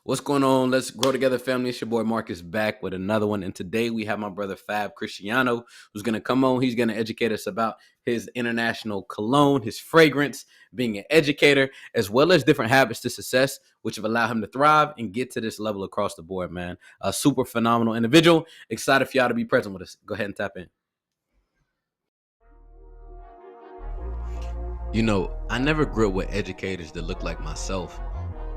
What's going on? Let's grow together, family. It's your boy Marcus back with another one. And today we have my brother FAB Cristiano, who's going to come on. He's going to educate us about his international cologne, his fragrance, being an educator, as well as different habits to success, which have allowed him to thrive and get to this level across the board, man. A super phenomenal individual. Excited for y'all to be present with us. Go ahead and tap in. I never grew up with educators that look like myself.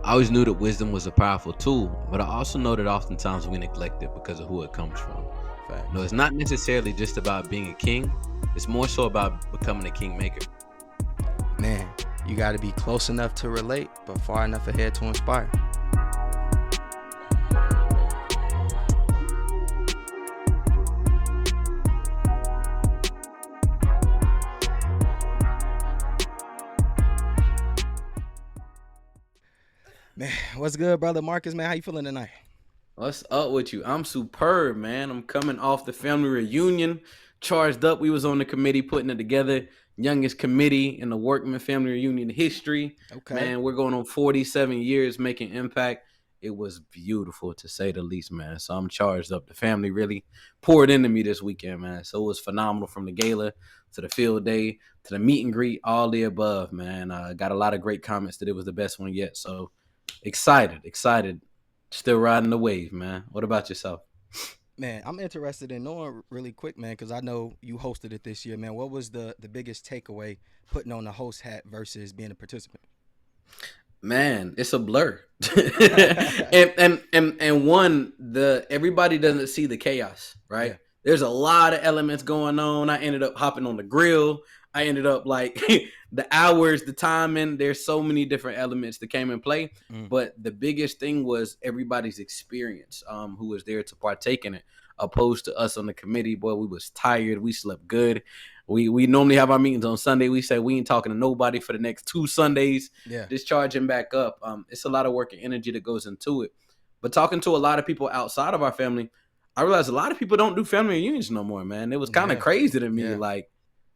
I always knew that wisdom was a powerful tool, but I also know that oftentimes we neglect it because of who it comes from. It's not necessarily just about being a king. It's more so about becoming a kingmaker. Man, you got to be close enough to relate, but far enough ahead to inspire. Man, what's good, brother Marcus, man? How you feeling tonight? What's up with you? I'm superb, man. I'm coming off the family reunion, charged up. We was on the committee putting it together. Youngest committee in the Workman family reunion history. Okay. Man, we're going on 47 years making impact. It was beautiful, to say the least, man. So I'm charged up. The family really poured into me this weekend, man. So it was phenomenal, from the gala to the field day to the meet and greet, all the above, man. Got a lot of great comments that it was the best one yet. So excited. Still riding the wave, man. What about yourself? Man, I'm interested in knowing really quick, man, because I know you hosted it this year, man. What was the biggest takeaway putting on the host hat versus being a participant? Man, it's a blur. and everybody doesn't see the chaos, right? Yeah. There's a lot of elements going on. I ended up hopping on the grill. I ended up like the hours, the timing. There's so many different elements that came in play. But the biggest thing was everybody's experience, who was there to partake in it, opposed to us on the committee. Boy, we was tired. We slept good. We normally have our meetings on Sunday. We say we ain't talking to nobody for the next 2 Sundays. Yeah. Just charging back up. It's a lot of work and energy that goes into it. But talking to a lot of people outside of our family, I realized a lot of people don't do family reunions no more, man. It was kind of crazy to me. Like,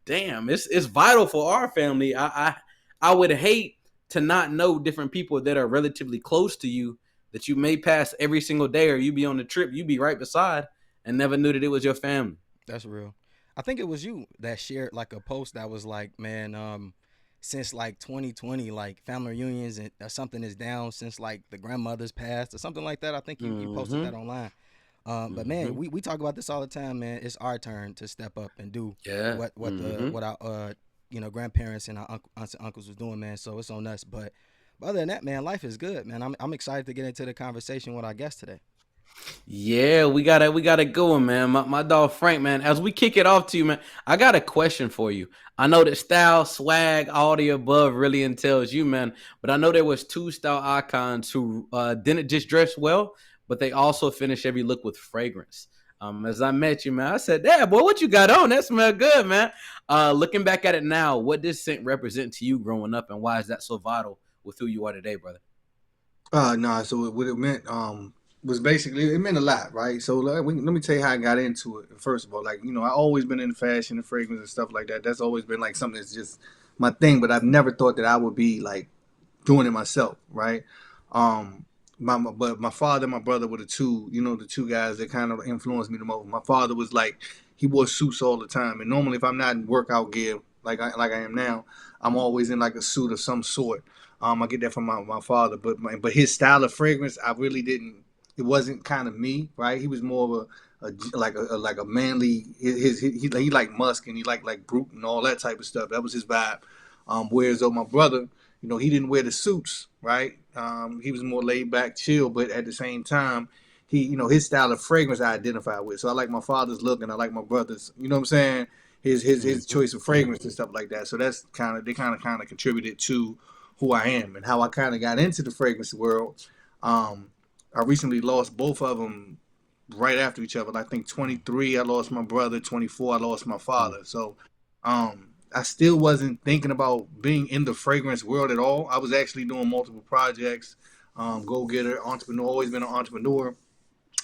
damn, it's vital for our family. I would hate to not know different people that are relatively close to you that you may pass every single day, or you be on the trip, you be right beside, and never knew that it was your family. That's real. I think it was you that shared like a post that was like, man, since like 2020, like family reunions and something is down since like the grandmother's passed or something like that. I think you posted that online. But man, we talk about this all the time, man. It's our turn to step up and do what our grandparents and our aunts and uncles was doing, man. So it's on us. But other than that, man, life is good, man. I'm excited to get into the conversation with our guest today. Yeah, we gotta go, man. My dog Frank, man. As we kick it off to you, man, I got a question for you. I know that style, swag, all the above really entails you, man. But I know there was 2 style icons who didn't just dress well, but they also finish every look with fragrance. As I met you, man, I said, "Dad, boy, what you got on? That smell good, man." Looking back at it now, what does scent represent to you growing up, and why is that so vital with who you are today, brother? So what it meant was basically, it meant a lot, right? So let me tell you how I got into it. First of all, like, I always been in fashion and fragrance and stuff like that. That's always been like something that's just my thing, but I've never thought that I would be like doing it myself, right? But my father and my brother were the two guys that kind of influenced me the most. My father was like, he wore suits all the time, and normally if I'm not in workout gear like I am now, I'm always in like a suit of some sort. I get that from my father, but his style of fragrance, I really didn't. It wasn't kind of me, right? He was more of a manly. He liked musk, and he liked like brute and all that type of stuff. That was his vibe. Whereas though my brother, he didn't wear the suits, right? He was more laid back, chill, but at the same time, his style of fragrance I identify with. So I like my father's look, and I like my brother's. You know what I'm saying? His choice of fragrance and stuff like that. So that's kind of contributed to who I am and how I kind of got into the fragrance world. I recently lost both of them right after each other. I think 23, I lost my brother. 24, I lost my father. So I still wasn't thinking about being in the fragrance world at all. I was actually doing multiple projects, go-getter, entrepreneur, always been an entrepreneur.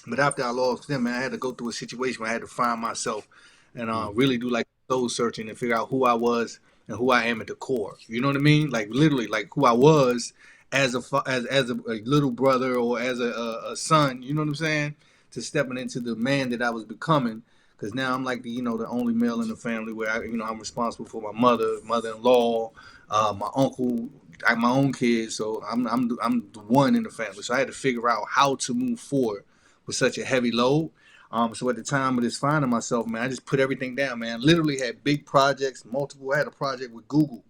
But after I lost them, man, I had to go through a situation where I had to find myself and really do like soul searching and figure out who I was and who I am at the core. You know what I mean? Like literally like who I was as a little brother or as a son. You know what I'm saying? To stepping into the man that I was becoming. Because now I'm like the only male in the family where I'm responsible for my mother-in-law, my uncle, like my own kids. So I'm the one in the family. So I had to figure out how to move forward with such a heavy load. So at the time of this finding myself, man, I just put everything down, man. Literally had big projects, multiple. I had a project with Google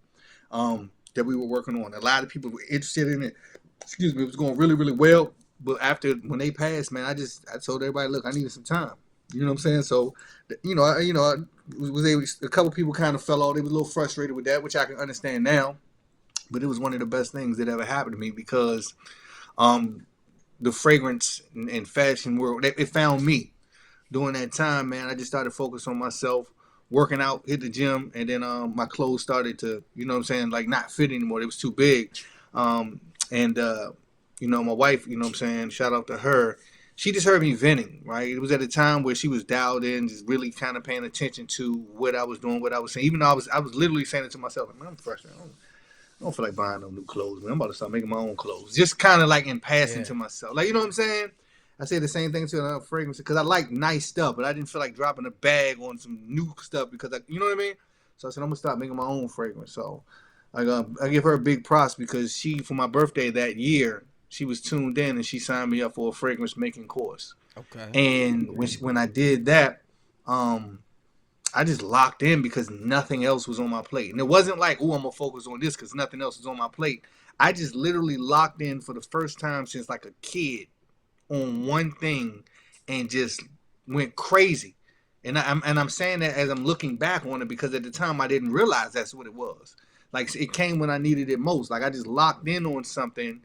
that we were working on. A lot of people were interested in it. Excuse me, it was going really, really well. But when they passed, man, I told everybody, look, I needed some time. You know what I'm saying? So, I was able. A couple people kind of fell off. They were a little frustrated with that, which I can understand now. But it was one of the best things that ever happened to me because the fragrance and fashion world, it found me during that time, man. I just started focusing on myself, working out, hit the gym, and then my clothes started to, like not fit anymore. It was too big. And my wife, shout out to her. She just heard me venting, right? It was at a time where she was dialed in, just really kind of paying attention to what I was doing, what I was saying. Even though I was literally saying it to myself, like, man, I'm frustrated. I don't feel like buying no new clothes, man. I'm about to start making my own clothes. Just kind of like in passing to myself. Like, you know what I'm saying? I say the same thing to another fragrance because I like nice stuff, but I didn't feel like dropping a bag on some new stuff because you know what I mean? So I said, I'm going to start making my own fragrance. So I give her a big props because for my birthday that year, she was tuned in and she signed me up for a fragrance making course. Okay. And when I did that, I just locked in because nothing else was on my plate. And it wasn't like, oh, I'm going to focus on this because nothing else is on my plate. I just literally locked in for the first time since like a kid on one thing and just went crazy. And I'm saying that as I'm looking back on it because at the time I didn't realize that's what it was. Like it came when I needed it most. Like I just locked in on something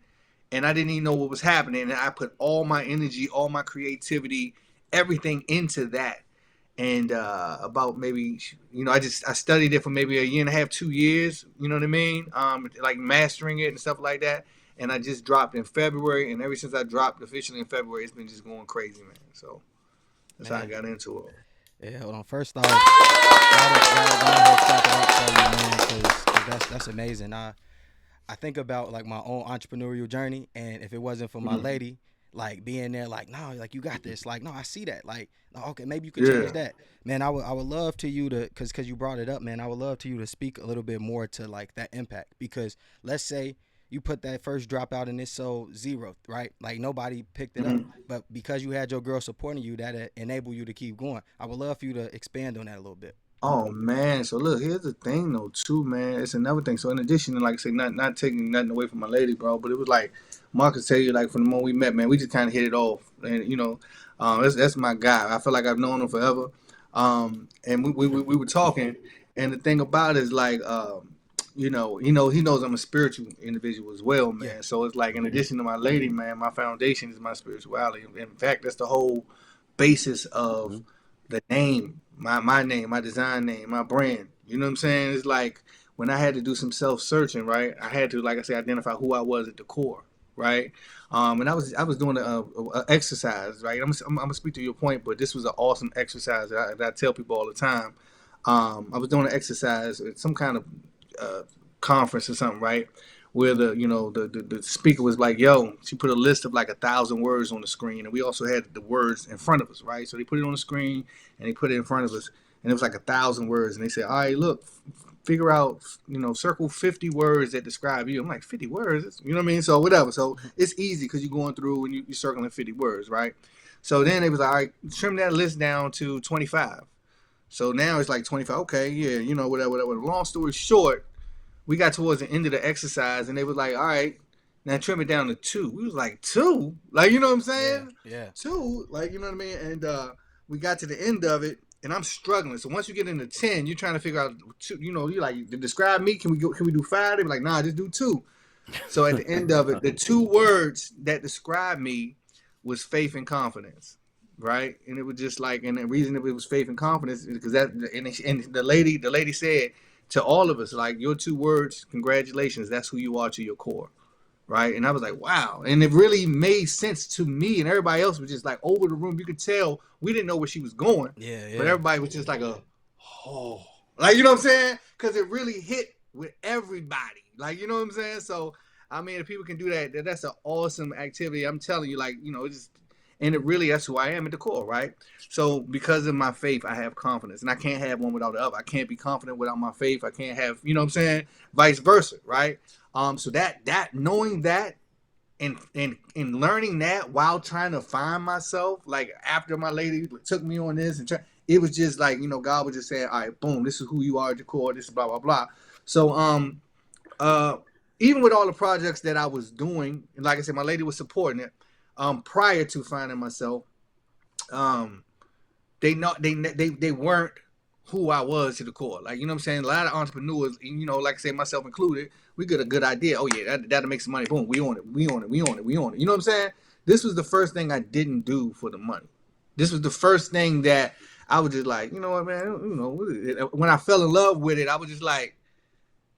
and I didn't even know what was happening. And I put all my energy, all my creativity, everything into that. And about maybe, I studied it for maybe a year and a half, 2 years, you know what I mean? Like mastering it and stuff like that. And I just dropped in February. And ever since I dropped officially in February, it's been just going crazy, man. So that's how I got into it. Yeah, hold on. First off, gotta clap it up for you, man, because that's amazing. I think about like my own entrepreneurial journey, and if it wasn't for my lady, like being there, like no, like you got this, like no, I see that, like no, okay, maybe you could change that, man. I would love to you to, cause you brought it up, man. I would love to you to speak a little bit more to like that impact, because let's say you put that first drop out and it's sold zero, right? Like nobody picked it up, but because you had your girl supporting you, that enabled you to keep going. I would love for you to expand on that a little bit. Oh man, so look, here's the thing though too, man. It's another thing. So in addition to like I say, not taking nothing away from my lady, bro, but it was like Marcus tell you like from the moment we met, man, we just kind of hit it off, and that's my guy. I feel like I've known him forever, and we were talking, and the thing about it is like, he knows I'm a spiritual individual as well, man. Yeah. So it's like in addition to my lady, man, my foundation is my spirituality. In fact, that's the whole basis of the name, my name, my design name, my brand. You know what I'm saying? It's like when I had to do some self-searching, right? I had to, like I say, identify who I was at the core, right? And I was doing a exercise, right? I'm gonna speak to your point, but this was an awesome exercise that I tell people all the time. I was doing an exercise at some kind of conference or something, right? Where the speaker was like, yo, she put a list of like 1,000 words on the screen, and we also had the words in front of us, right? So they put it on the screen and they put it in front of us, and it was like 1,000 words, and they said, all right, look, figure out, circle 50 words that describe you. I'm like, 50 words, you know what I mean? So whatever. So it's easy because you're going through and you're circling 50 words, right? So then it was like, all right, trim that list down to 25. So now it's like 25. Okay, yeah, whatever. Long story short, we got towards the end of the exercise, and they was like, all right, now trim it down to 2. We was like, 2? Like, you know what I'm saying? Yeah. 2? Like, you know what I mean? And we got to the end of it, and I'm struggling. So once you get into 10, you're trying to figure out, 2, you're like, to describe me, can we do 5? They were like, nah, just do 2. So at the end of it, the 2 words that describe me was faith and confidence, right? And it was just like, and the reason it was faith and confidence is because and the lady said, to all of us, like, your 2 words, congratulations, that's who you are to your core, right? And I was like, wow. And it really made sense to me, and everybody else was just like over the room. You could tell we didn't know where she was going, but everybody was just like like, you know what I'm saying? Because it really hit with everybody, like, you know what I'm saying? So I mean, if people can do that, that's an awesome activity. I'm telling you, like, it's just, and it really, that's who I am at the core, right? So because of my faith, I have confidence, and I can't have one without the other. I can't be confident without my faith. I can't have, you know what I'm saying? Vice versa, right? So that knowing that and learning that while trying to find myself, like after my lady took me on this it was just like, God was just saying, all right, boom, this is who you are at the core, this is blah blah blah. So uh even with all the projects that I was doing, and like I said, my lady was supporting it, prior to finding myself, um they weren't who I was to the core. Like, you know what I'm saying? A lot of entrepreneurs, like I say, myself included, we get a good idea. Oh yeah, that'll make some money. Boom, we own it. We own it. We own it. We own it. You know what I'm saying? This was the first thing I didn't do for the money. This was the first thing that I was just like, you know what, man? When I fell in love with it, I was just like,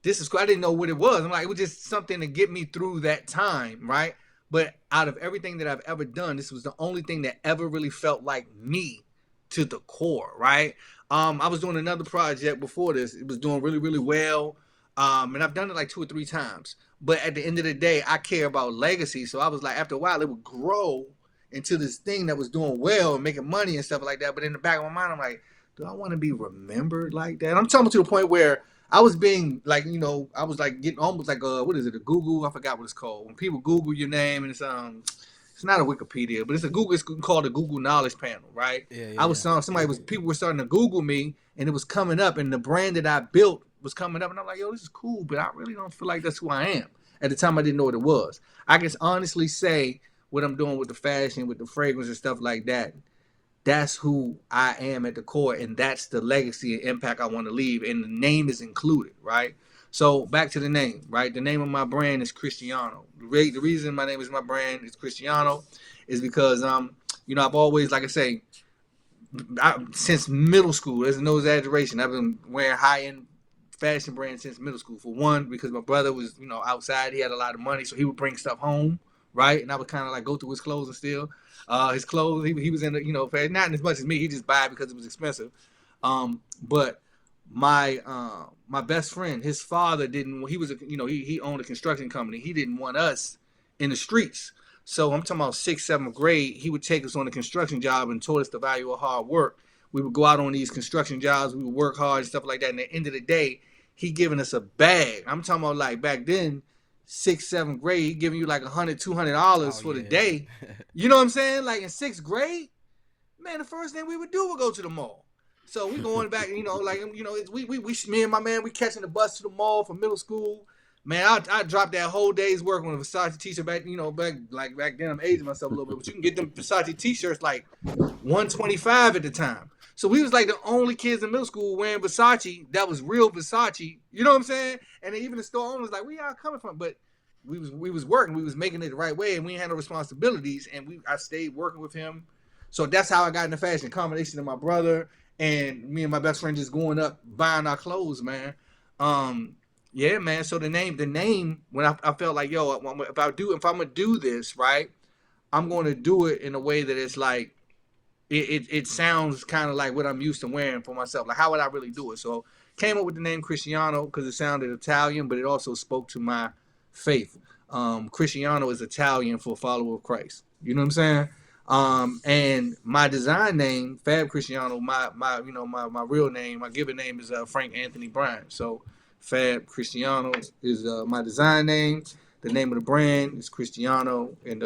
this is cool. I didn't know what it was. I'm like, it was just something to get me through that time, right? But out of everything that I've ever done, this was the only thing that ever really felt like me to the core, right? I was doing another project before this. It was doing really, really well. And I've done it like 2 or 3 times. But at the end of the day, I care about legacy. So I was like, after a while, it would grow into this thing that was doing well and making money and stuff like that. But in the back of my mind, I'm like, do I want to be remembered like that? And I'm talking to the point where I was being like, I was like getting almost like what is it, a Google? I forgot what it's called. When people Google your name and it's not a Wikipedia, but it's a Google. It's called a Google Knowledge Panel, right? Yeah, I was yeah. people were starting to Google me, and it was coming up, and the brand that I built was coming up, and I'm like, yo, this is cool, but I really don't feel like that's who I am. At the time, I didn't know what it was. I can honestly say what I'm doing with the fashion, with the fragrance and stuff like that. That's who I am at the core, and that's the legacy and impact I want to leave, and the name is included, right? So back to the name, right? The name of my brand is Cristiano. The reason my name is my brand is Cristiano is because I've always, like I say, since middle school, there's no exaggeration, I've been wearing high end fashion brands since middle school. For one, because my brother was, outside, he had a lot of money, so he would bring stuff home, right? And I would kind of like go through his clothes and steal his clothes. He was in the, not as much as me. He just buy it because it was expensive. But my best friend, his father didn't. He was he owned a construction company. He didn't want us in the streets. So I'm talking about 6th, 7th grade. He would take us on a construction job and taught us the value of hard work. We would go out on these construction jobs. We would work hard and stuff like that. And at the end of the day, he giving us a bag. I'm talking about like back then, 6th, 7th grade, he giving you like $100, $200 for the day. You know what I'm saying? Like in 6th grade, man, the first thing we would do would go to the mall. So we going back, me and my man, we catching the bus to the mall from middle school. Man, I dropped that whole day's work on a Versace t-shirt back then. I'm aging myself a little bit, but you can get them Versace t-shirts like $125 at the time. So we was like the only kids in middle school wearing Versace that was real Versace. You know what I'm saying? And then even the store owner was like, "Where y'all coming from?" But we was working, we was making it the right way, and we had no responsibilities. And I stayed working with him. So that's how I got into fashion. Combination of my brother and me and my best friend just going up buying our clothes, man. Yeah, man. So the name, when I felt like, yo, if I'm gonna do this, right, I'm gonna do it in a way that it's like it sounds kind of like what I'm used to wearing for myself. Like, how would I really do it? So came up with the name Cristiano because it sounded Italian, but it also spoke to my faith. Cristiano is Italian for follower of Christ. You know what I'm saying? And my design name, Fab Cristiano, my real name, my given name is Frank Anthony Bryant. So Fab Cristiano is my design name. The name of the brand is Cristiano, and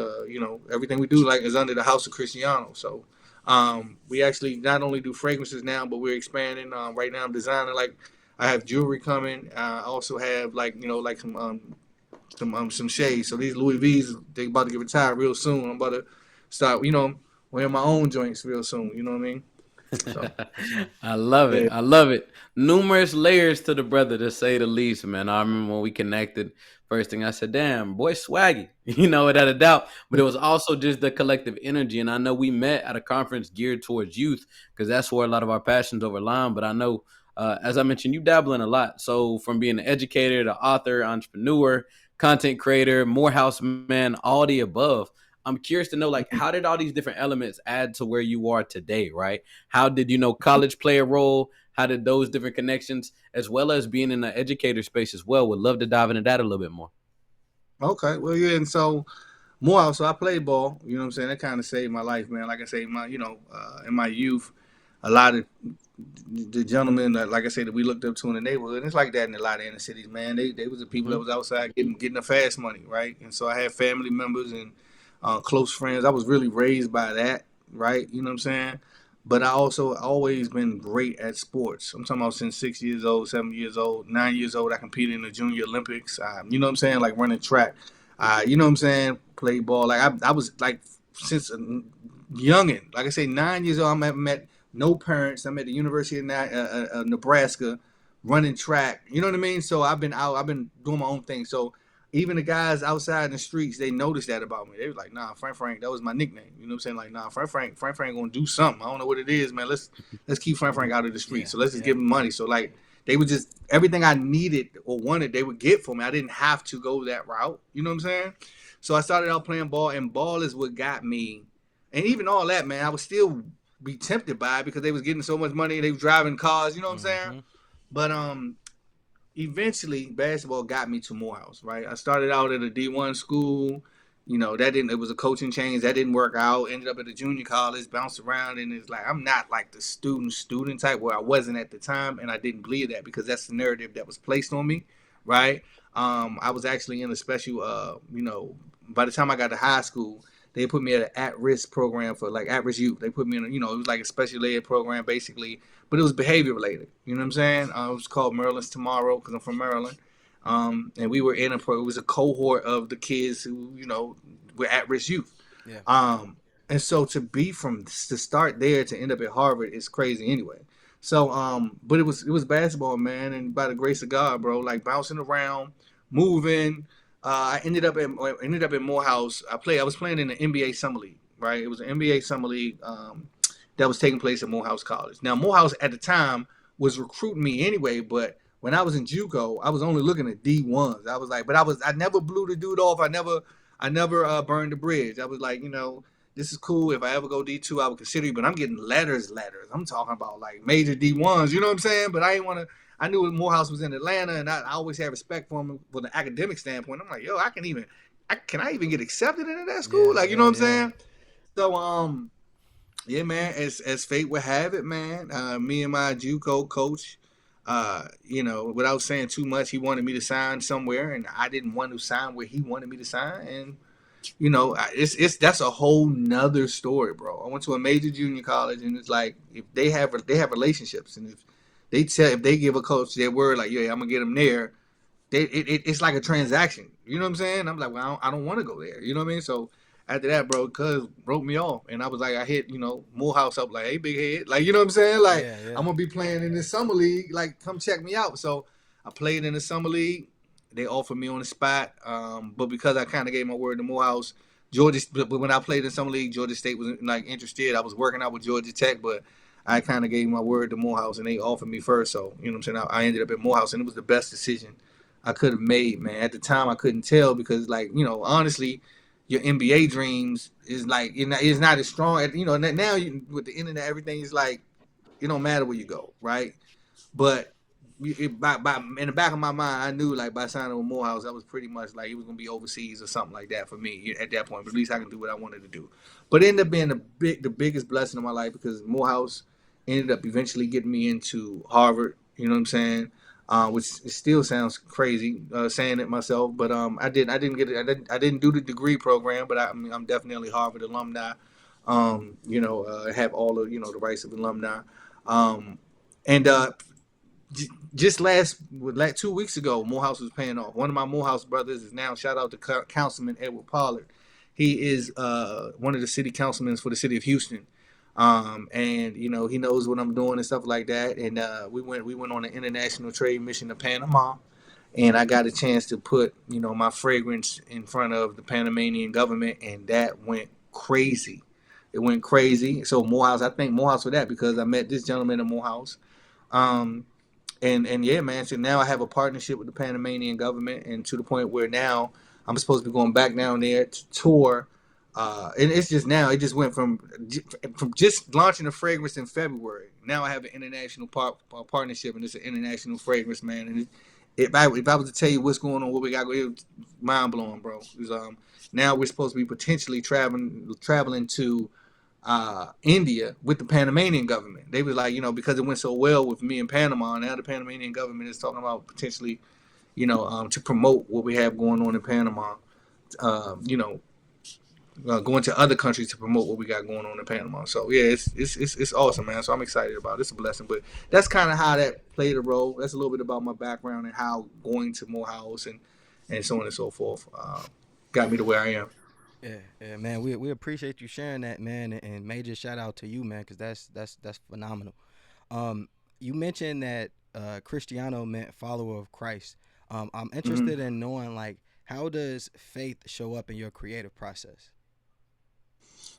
everything we do is under the house of Cristiano. So we actually not only do fragrances now, but we're expanding. Right now, I'm designing I have jewelry coming. I also have some shades. So these Louis V's, they about to get retired real soon. I'm about to start, wearing my own joints real soon. You know what I mean? So, I love it. yeah. I love it. Numerous layers to the brother, to say the least, man. I remember when we connected, first thing I said, damn, boy, swaggy, without a doubt. But it was also just the collective energy. And I know we met at a conference geared towards youth because that's where a lot of our passions overline. But I know, as I mentioned, you dabble in a lot. So from being an educator, to author, entrepreneur, content creator, Morehouse man, all the above. I'm curious to know, how did all these different elements add to where you are today, right? How did, college play a role? How did those different connections, as well as being in the educator space as well? Would love to dive into that a little bit more. Okay, well, yeah, and so more. So I played ball. You know what I'm saying? That kind of saved my life, man. Like I say, in my youth, a lot of the gentlemen that, like I said, that we looked up to in the neighborhood. And it's like that in a lot of inner cities, man. They was the people that Mm-hmm. was outside getting the fast money, right? And so I had family members and close friends. I was really raised by that, right? You know what I'm saying? But I also always been great at sports. I'm talking about since 6 years old, 7 years old, 9 years old. I competed in the Junior Olympics. You know what I'm saying? Like running track. You know what I'm saying? Play ball. Like I was like since a youngin. Like I say, 9 years old. I met no parents. I'm at the University of Nebraska, running track. You know what I mean? So I've been out. I've been doing my own thing. So even the guys outside in the streets, they noticed that about me. They was like, "Nah, Frank, that was my nickname." You know what I'm saying? Like, "Nah, Frank gonna do something. I don't know what it is, man. Let's keep Frank out of the street. Yeah, So let's just yeah. give him money." So like, they would just everything I needed or wanted, they would get for me. I didn't have to go that route. You know what I'm saying? So I started out playing ball, and ball is what got me. And even all that, man, I would still be tempted by it because they was getting so much money. They was driving cars. You know what I'm saying? Mm-hmm. But eventually basketball got me to Morehouse, right? I started out at a D1 school. You know, that didn't, it was a coaching change. That didn't work out. Ended up at a junior college, bounced around. And it's like, I'm not like the student type where I wasn't at the time. And I didn't believe that because that's the narrative that was placed on me, right? I was actually in a special, by the time I got to high school, they put me at an at-risk program for like at-risk youth. They put me in, it was like a special ed program basically, but it was behavior related. You know what I'm saying? It was called Maryland's Tomorrow because I'm from Maryland. And we were in it was a cohort of the kids who, were at-risk youth. Yeah. And so to start there to end up at Harvard is crazy anyway. So, but it was basketball, man, and by the grace of God, bro, like bouncing around, moving. I ended up at Morehouse. I was playing in the NBA summer league, right? It was an NBA summer league that was taking place at Morehouse College. Now Morehouse at the time was recruiting me anyway, but when I was in JUCO, I was only looking at D1s. I was like, but I never blew the dude off. I never burned the bridge. I was like, this is cool. If I ever go D2, I would consider you. But I'm getting letters. I'm talking about like major D1s. You know what I'm saying? But I ain't want to. I knew Morehouse was in Atlanta, and I always had respect for him from the academic standpoint. I'm like, yo, can I even get accepted into that school? Yeah, Like, you know yeah, what I'm yeah. saying? So, yeah, man. As fate would have it, man. Me and my JUCO coach, without saying too much, he wanted me to sign somewhere, and I didn't want to sign where he wanted me to sign, and it's that's a whole nother story, bro. I went to a major junior college, and it's like if they have relationships, and if they give a coach their word, like yeah, I'm gonna get them there, it's like a transaction. You know what I'm saying? I'm like, well, I don't want to go there. You know what I mean? So after that, bro, cuz wrote me off, and I was like, I hit Morehouse up like, hey, big head, like you know what I'm saying? Like Yeah, yeah. I'm gonna be playing in this summer league, like come check me out. So I played in the summer league. They offered me on the spot, but because I kind of gave my word to Morehouse, Georgia. But when I played in summer league, Georgia State was like interested. I was working out with Georgia Tech, but I kind of gave my word to Morehouse, and they offered me first. So you know what I'm saying. I ended up at Morehouse, and it was the best decision I could have made, man. At the time, I couldn't tell because, like, honestly, your NBA dreams is like it's not as strong. Now with the internet, everything is like it don't matter where you go, right? But in the back of my mind, I knew like by signing with Morehouse, that was pretty much like it was gonna be overseas or something like that for me at that point. But at least I can do what I wanted to do. But it ended up being the biggest blessing of my life because Morehouse ended up eventually getting me into Harvard. You know what I'm saying? Which still sounds crazy saying it myself, but I didn't get it. I didn't do the degree program, but I'm definitely Harvard alumni. Have all of the rights of alumni. And just like 2 weeks ago, Morehouse was paying off. One of my Morehouse brothers is now shout out to Councilman Edward Pollard. He is one of the city councilmen for the city of Houston, and he knows what I'm doing and stuff like that. And we went on an international trade mission to Panama, and I got a chance to put my fragrance in front of the Panamanian government, and that went crazy. It went crazy. So Morehouse, I thank Morehouse for that because I met this gentleman in Morehouse. Um, and yeah, man. So now I have a partnership with the Panamanian government, and to the point where now I'm supposed to be going back down there to tour. And it's just now it just went from just launching a fragrance in February. Now I have an international partnership, and it's an international fragrance, man. And if I was to tell you what's going on, what we got, it was mind blowing, bro. Now we're supposed to be potentially traveling to India with the Panamanian government. They was like, because it went so well with me in Panama, now the Panamanian government is talking about potentially, to promote what we have going on in Panama. Um, you know, going to other countries to promote what we got going on in Panama. So yeah, it's awesome, man. So I'm excited about it. It's a blessing. But that's kind of how that played a role. That's a little bit about my background and how going to Morehouse and so on and so forth got me to where I am. Yeah, man. We appreciate you sharing that, man, and major shout out to you, man, because that's phenomenal. Um, you mentioned that Cristiano meant follower of Christ. I'm Hmm. interested in knowing like how does faith show up in your creative process?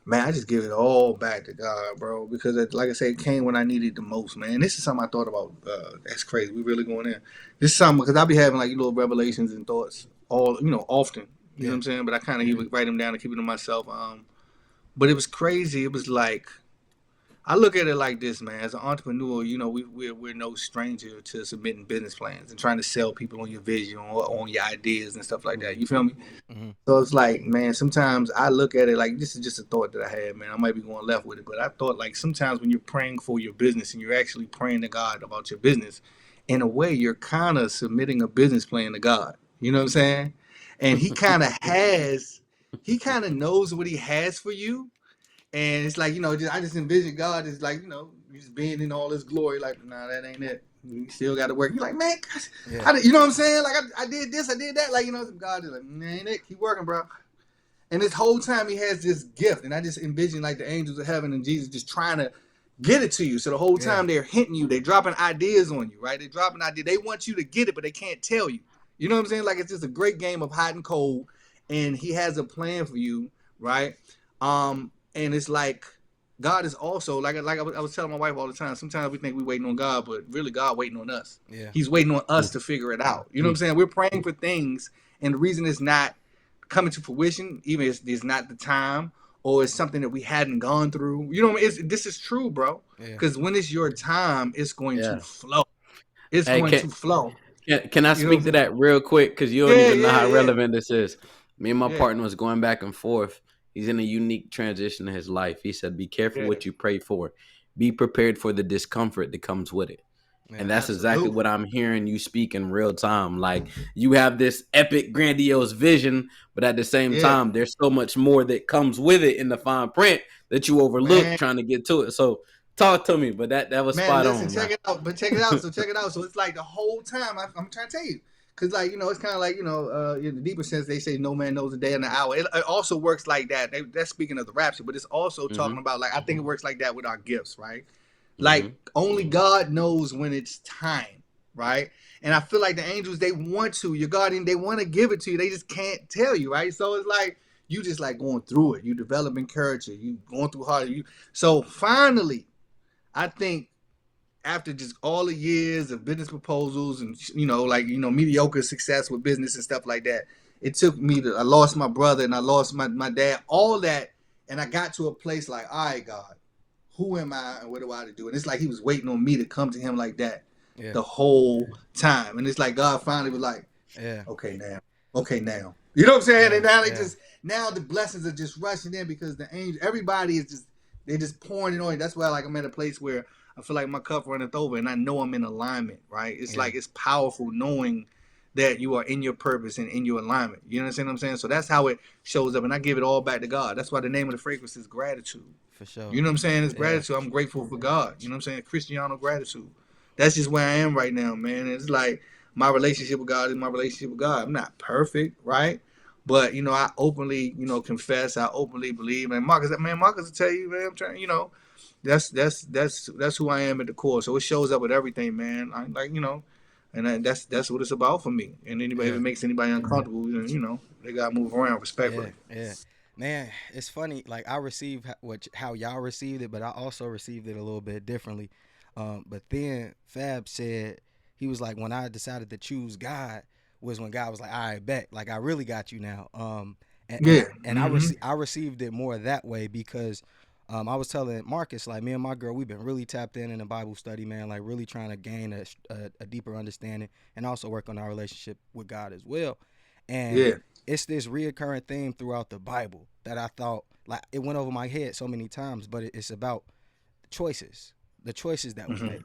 Man, I just give it all back to God, bro, because like I said, it came when I needed the most, man. This is something I thought about. That's crazy. We really going in. This is something because I be having like little revelations and thoughts all often. You know what Yeah, I'm saying? But I kind of even write them down and keep it to myself. But it was crazy. It was like I look at it like this, man. As an entrepreneur, we're no stranger to submitting business plans and trying to sell people on your vision or on your ideas and stuff like that. You feel me? hmm So it's like, man, sometimes I look at it like this is just a thought that I had, man. I might be going left with it, but I thought like sometimes when you're praying for your business and you're actually praying to God about your business, in a way, you're kind of submitting a business plan to God. You know what I'm saying? And he kind of knows what he has for you, and it's like, I just envision God as like, just being in all his glory. Like, nah, that ain't it. You still got to work. You're like, man, yeah, you know what I'm saying? Like, I did this, I did that. Like, God is like, nah, ain't it? Keep working, bro. And this whole time he has this gift, and I just envision like the angels of heaven and Jesus just trying to get it to you. So the whole yeah, time they're hinting you, they're dropping ideas on you, right? They're dropping ideas. They want you to get it, but they can't tell you. You know what I'm saying? Like it's just a great game of hot and cold, and he has a plan for you, right? And it's like God is also like I was telling my wife all the time. Sometimes we think we're waiting on God, but really God waiting on us. yeah, He's waiting on us to figure it out. You know what I'm saying? We're praying for things, and the reason it's not coming to fruition, even if it's not the time, or it's something that we hadn't gone through. You know what I mean? This is true, bro. yeah. Because when it's your time, it's going to Yeah. flow. It's Hey, going to flow. can I You know what speak I'm to saying? that real quick? Because you don't Yeah, even know yeah, how yeah, relevant this is. Me and my yeah, partner was going back and forth. He's in a unique transition in his life. He said, "Be careful yeah. what you pray for. Be prepared for the discomfort that comes with it." Yeah, And that's exactly Absolutely, what I'm hearing you speak in real time. Like you have this epic, grandiose vision, but at the same yeah, time, there's so much more that comes with it in the fine print that you overlook man. trying to get to it. So talk to me, but that was Man, spot listen, on, man. check it out. But check it out. So check it out. So it's like the whole time I'm trying to tell you, because like it's kind of like in the deeper sense they say no man knows the day and the hour. It also works like that. That's speaking of the rapture, but it's also talking Mm-hmm. about like I think it works like that with our gifts, right? Like Mm-hmm. only God knows when it's time, right? And I feel like the angels they want to, your guardian, they want to give it to you. They just can't tell you, right? So it's like you just like going through it. You developing character. You going through hard. So finally, I think after just all the years of business proposals and mediocre success with business and stuff like that, it took me to I lost my brother and I lost my dad, all that, and I got to a place like, all right, God, who am I and what do I do? And it's like he was waiting on me to come to him like that yeah, the whole time. And it's like God finally was like, yeah, okay now, okay now. You know what I'm saying? And yeah, now they yeah, just now the blessings are just rushing in because the angel everybody is just they're just pouring it on you. That's why like I'm at a place where I feel like my cup runneth over and I know I'm in alignment, right? It's yeah, like it's powerful knowing that you are in your purpose and in your alignment. You understand what I'm saying? So that's how it shows up. And I give it all back to God. That's why the name of the fragrance is gratitude. for sure. You know what I'm saying? It's Yeah, gratitude. I'm grateful for God. You know what I'm saying? Christiano gratitude. That's just where I am right now, man. It's like my relationship with God is my relationship with God. I'm not perfect, right? But I openly, confess. I openly believe. And Marcus will tell you, man. I'm trying, that's who I am at the core. So it shows up with everything, man. I like, and that's what it's about for me. And anybody, if yeah, it makes anybody uncomfortable, then they gotta move around yeah, respectfully. yeah. Man, it's funny. Like I received how y'all received it, but I also received it a little bit differently. But then Fab said he was like, when I decided to choose God was when God was like, all right, bet, like I really got you now. And Yeah. and Mm-hmm. I received it more that way because I was telling Marcus, like, me and my girl, we've been really tapped in the Bible study, man, like really trying to gain a deeper understanding and also work on our relationship with God as well. And Yeah. it's this reoccurring theme throughout the Bible that I thought, like, it went over my head so many times, but it's about choices, the choices that we Hmm. make.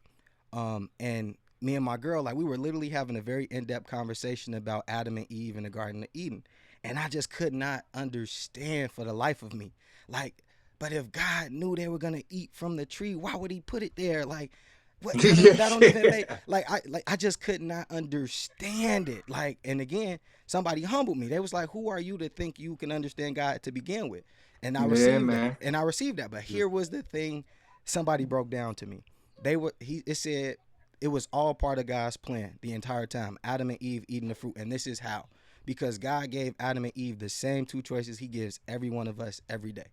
And me and my girl, like, we were literally having a very in-depth conversation about Adam and Eve in the Garden of Eden. And I just could not understand for the life of me. Like, but if God knew they were gonna eat from the tree, why would he put it there? Like, what that don't even make, Yeah. like I just could not understand it. Like, and again, somebody humbled me. They was like, who are you to think you can understand God to begin with? And I Yeah, received that. man. And I received that. But here was the thing somebody broke down to me. It said it was all part of God's plan the entire time. Adam and Eve eating the fruit. And this is how. Because God gave Adam and Eve the same two choices he gives every one of us every day.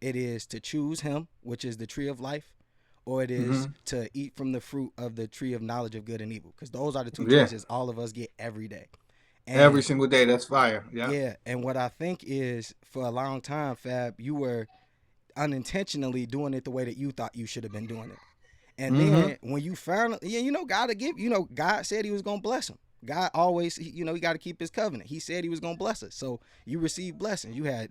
It is to choose him, which is the tree of life, or it is Hmm. to eat from the fruit of the tree of knowledge of good and evil. Because those are the two Yeah. choices all of us get every day. Every And single day. That's fire. Yeah. yeah, and what I think is for a long time, Fab, you were unintentionally doing it the way that you thought you should have been doing it. And Hmm. then when you found, yeah, God to give, God said he was going to bless him. God always, he got to keep his covenant. He said he was going to bless us. So you received blessings. You had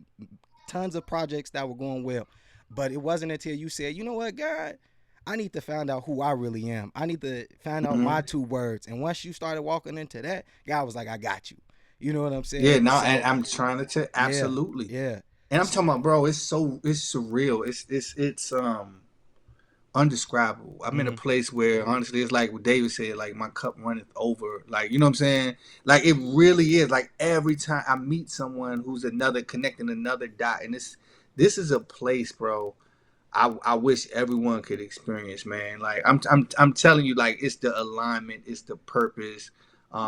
tons of projects that were going well. But it wasn't until you said, you know what, God, I need to find out who I really am. I need to find out Hmm. my two words. And once you started walking into that, God was like, I got you. You know what I'm Yeah. saying? Now, and So, I'm trying to tell. yeah, Absolutely. yeah. And I'm talking about, bro. It's surreal. It's undescribable. I'm in a Mm-hmm. place where honestly, it's like what David said. Like my cup runneth over. Like you know what I'm saying. Like it really is. Like every time I meet someone who's another connecting another dot, and this is a place, bro. I wish everyone could experience, man. Like I'm telling you, like it's the alignment, it's the purpose. You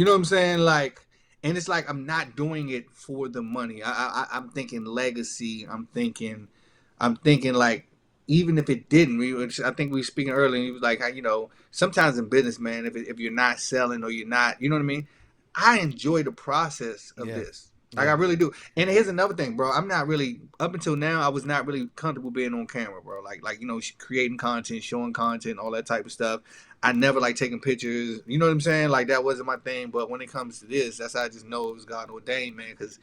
know what I'm saying? Like, and it's like I'm not doing it for the money. I'm thinking legacy. I'm thinking like even if it didn't, I think we were speaking earlier. And he was like, how, sometimes in business, man, if you're not selling or you're not, you know what I mean. I enjoy the process of Yeah, this. Like I yeah, really do. And here's another thing, bro. I'm not really up until now. I was not really comfortable being on camera, bro. Like creating content, showing content, all that type of stuff. I never like taking pictures. You know what I'm saying? Like that wasn't my thing. But when it comes to this, that's how I just know it was God ordained, man. Because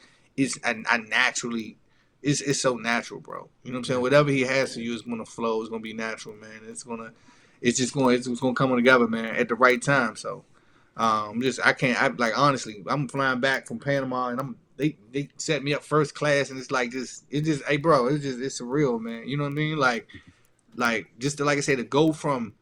I naturally, it's so natural, bro. You know what I'm saying? yeah, Whatever He has for you is gonna flow. It's gonna be natural, man. It's just gonna come together, man, at the right time. So. I can't. I like honestly. I'm flying back from Panama, and they set me up first class, and it's like hey, bro, it's surreal, man. You know what I mean? Like just to, like I said, to go from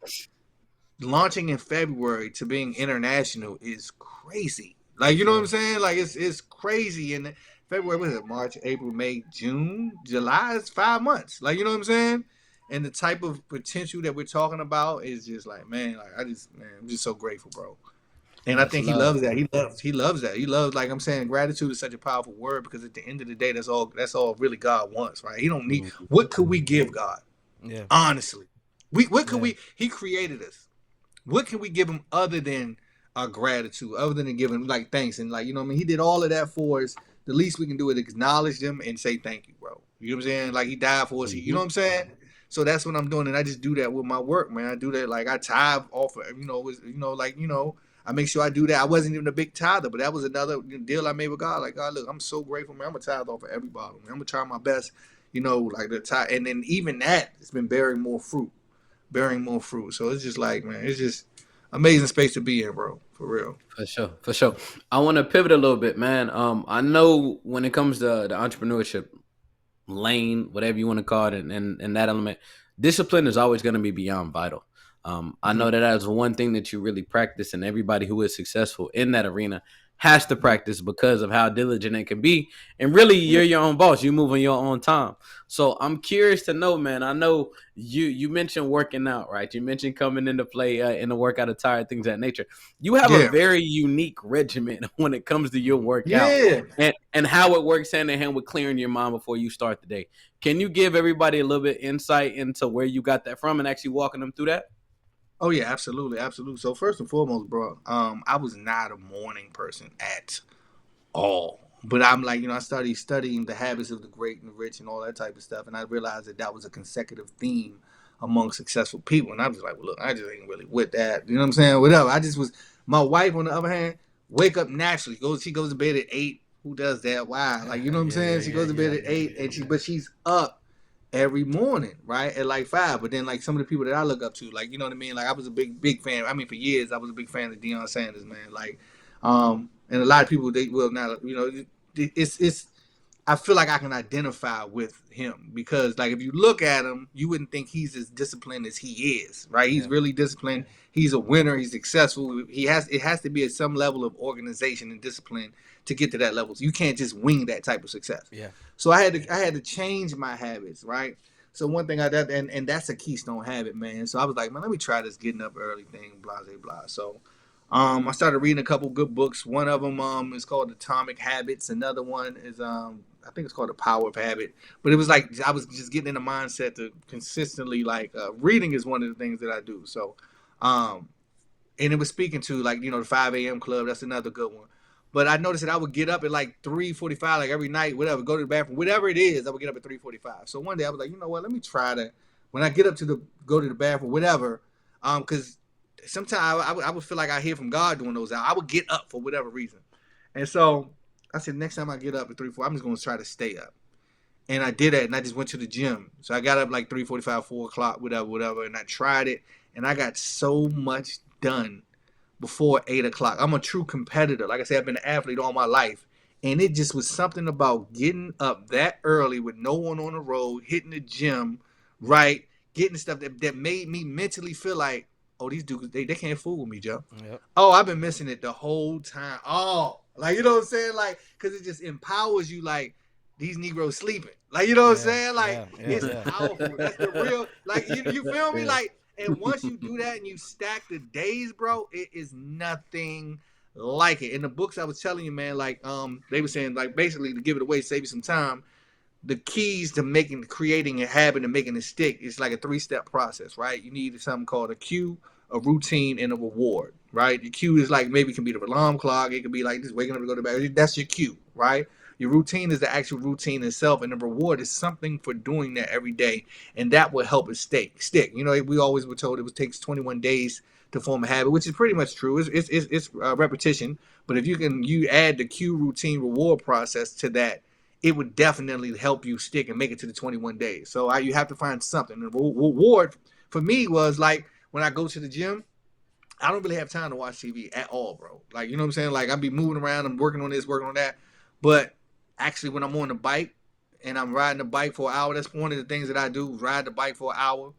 launching in February to being international is crazy. Like you know what I'm yeah, saying? Like it's crazy. And February, what is it? March, April, May, June, July. It's 5 months. Like you know what I'm saying? And the type of potential that we're talking about is just like, man, like I'm just so grateful, bro. And I That's think he love. loves that. He loves that. He loves, like I'm saying, gratitude is such a powerful word because at the end of the day, that's all really God wants, right? He don't need Mhm. what could we give God? yeah, Honestly. What could yeah, we He created us. What can we give him other than our gratitude, other than giving like thanks and like you know what I mean? He did all of that for us. The least we can do is acknowledge them and say thank you, bro. You know what I'm saying? Like he died for us. You know Mhm. what I'm saying? So that's what I'm doing, and I just do that with my work, man. I do that like I tithe off of I make sure I do that. I wasn't even a big tither, but that was another deal I made with God. Like God, look, I'm so grateful, man. I'm gonna tithe off of every bottle, man. I'm gonna try my best, like the tithe, and then even that it's been bearing more fruit. So it's just like, man, it's just amazing space to be in, bro. For real. For sure, for sure. I want to pivot a little bit, man. I know when it comes to the entrepreneurship lane, whatever you want to call it, and that element, discipline is always going to be beyond vital. I know Mm-hmm. that that's one thing that you really practice, and everybody who is successful in that arena has to Mm-hmm. practice because of how diligent it can be. And really, Yeah. you're your own boss. You move on your own time. So I'm curious to know, man. I know you mentioned working out, right? You mentioned coming into play in the workout attire, things of that nature. You have a Yeah. very unique regimen when it comes to your mm-hmm. workout Yeah. and how it works hand in hand with clearing your mind before you start the day. Can you give everybody a little bit insight into where you got that from and actually walking them through that? Oh yeah, absolutely, absolutely. So first and foremost, bro, I was not a morning person at all. But I'm like, I started studying the habits of the great and the rich and all that type of stuff, and I realized that was a consecutive theme among successful people. And I was like, well, look, I just ain't really with that. You know what I'm saying? Whatever. I just was. My wife, on the other hand, wake up naturally. She goes to bed at 8. Who does that? Why? Like, you know what I'm saying? She goes to bed at 8, and but she's up every morning, right, at like 5. But then, like, some of the people that I look up to, like, you know what I mean? Like, I was a big fan. I mean, for years, I was a big fan of Deion Sanders, man. Like, and a lot of people, they will not, it's I feel like I can identify with him because, like, if you look at him, you wouldn't think he's as disciplined as he is, right? He's really disciplined. He's a winner. He's successful. It has to be at some level of organization and discipline to get to that level. So you can't just wing that type of success. Yeah. So I had to change my habits, right? So one thing and that's a keystone habit, man. So I was like, man, let me try this getting up early thing, blah blah blah. So I started reading a couple good books. One of them is called Atomic Habits. Another one is I think it's called The Power of Habit. But it was like I was just getting in the mindset to consistently reading is one of the things that I do. So and it was speaking to the 5 a.m. club. That's another good one. But I noticed that I would get up at like 3:45, like every night, whatever, go to the bathroom, whatever it is, I would get up at 3:45. So one day I was like, you know what, let me try to, when I get up to go to the bathroom, whatever, because sometimes I would feel like I hear from God during those hours. I would get up for whatever reason. And so I said, next time I get up at 3:40, I'm just going to try to stay up. And I did that, and I just went to the gym. So I got up like 3:45, 4 o'clock, whatever, and I tried it, and I got so much done before 8 o'clock. I'm a true competitor. Like I said, I've been an athlete all my life. And it just was something about getting up that early with no one on the road, hitting the gym, right? Getting stuff that made me mentally feel like, oh, these dudes, they can't fool with me, Joe. Yep. Oh, I've been missing it the whole time. Oh, like, you know what I'm saying? Like, because it just empowers you, like, these Negroes sleeping. Like, you know what I'm saying? Like, it's powerful. That's the real, like, you feel me? Like, and once you do that and you stack the days, bro, it is nothing like it. In the books I was telling you, man, like they were saying, like, basically to give it away, save you some time. The keys to creating a habit and making it stick is like a 3-step process, right? You need something called a cue, a routine, and a reward, right? The cue is like maybe it can be the alarm clock. It could be like just waking up to go to bed. That's your cue, right? Your routine is the actual routine itself, and the reward is something for doing that every day, and that will help it stick. You know, we always were told it takes 21 days to form a habit, which is pretty much true. It's repetition, but if you add the cue, routine, reward process to that, it would definitely help you stick and make it to the 21 days. So you have to find something. The reward for me was like when I go to the gym, I don't really have time to watch TV at all, bro. Like, you know what I'm saying? Like, I'll be moving around, I'm working on this, working on that. But actually, when I'm on the bike and I'm riding the bike for an hour, that's one of the things that I do, ride the bike for an hour.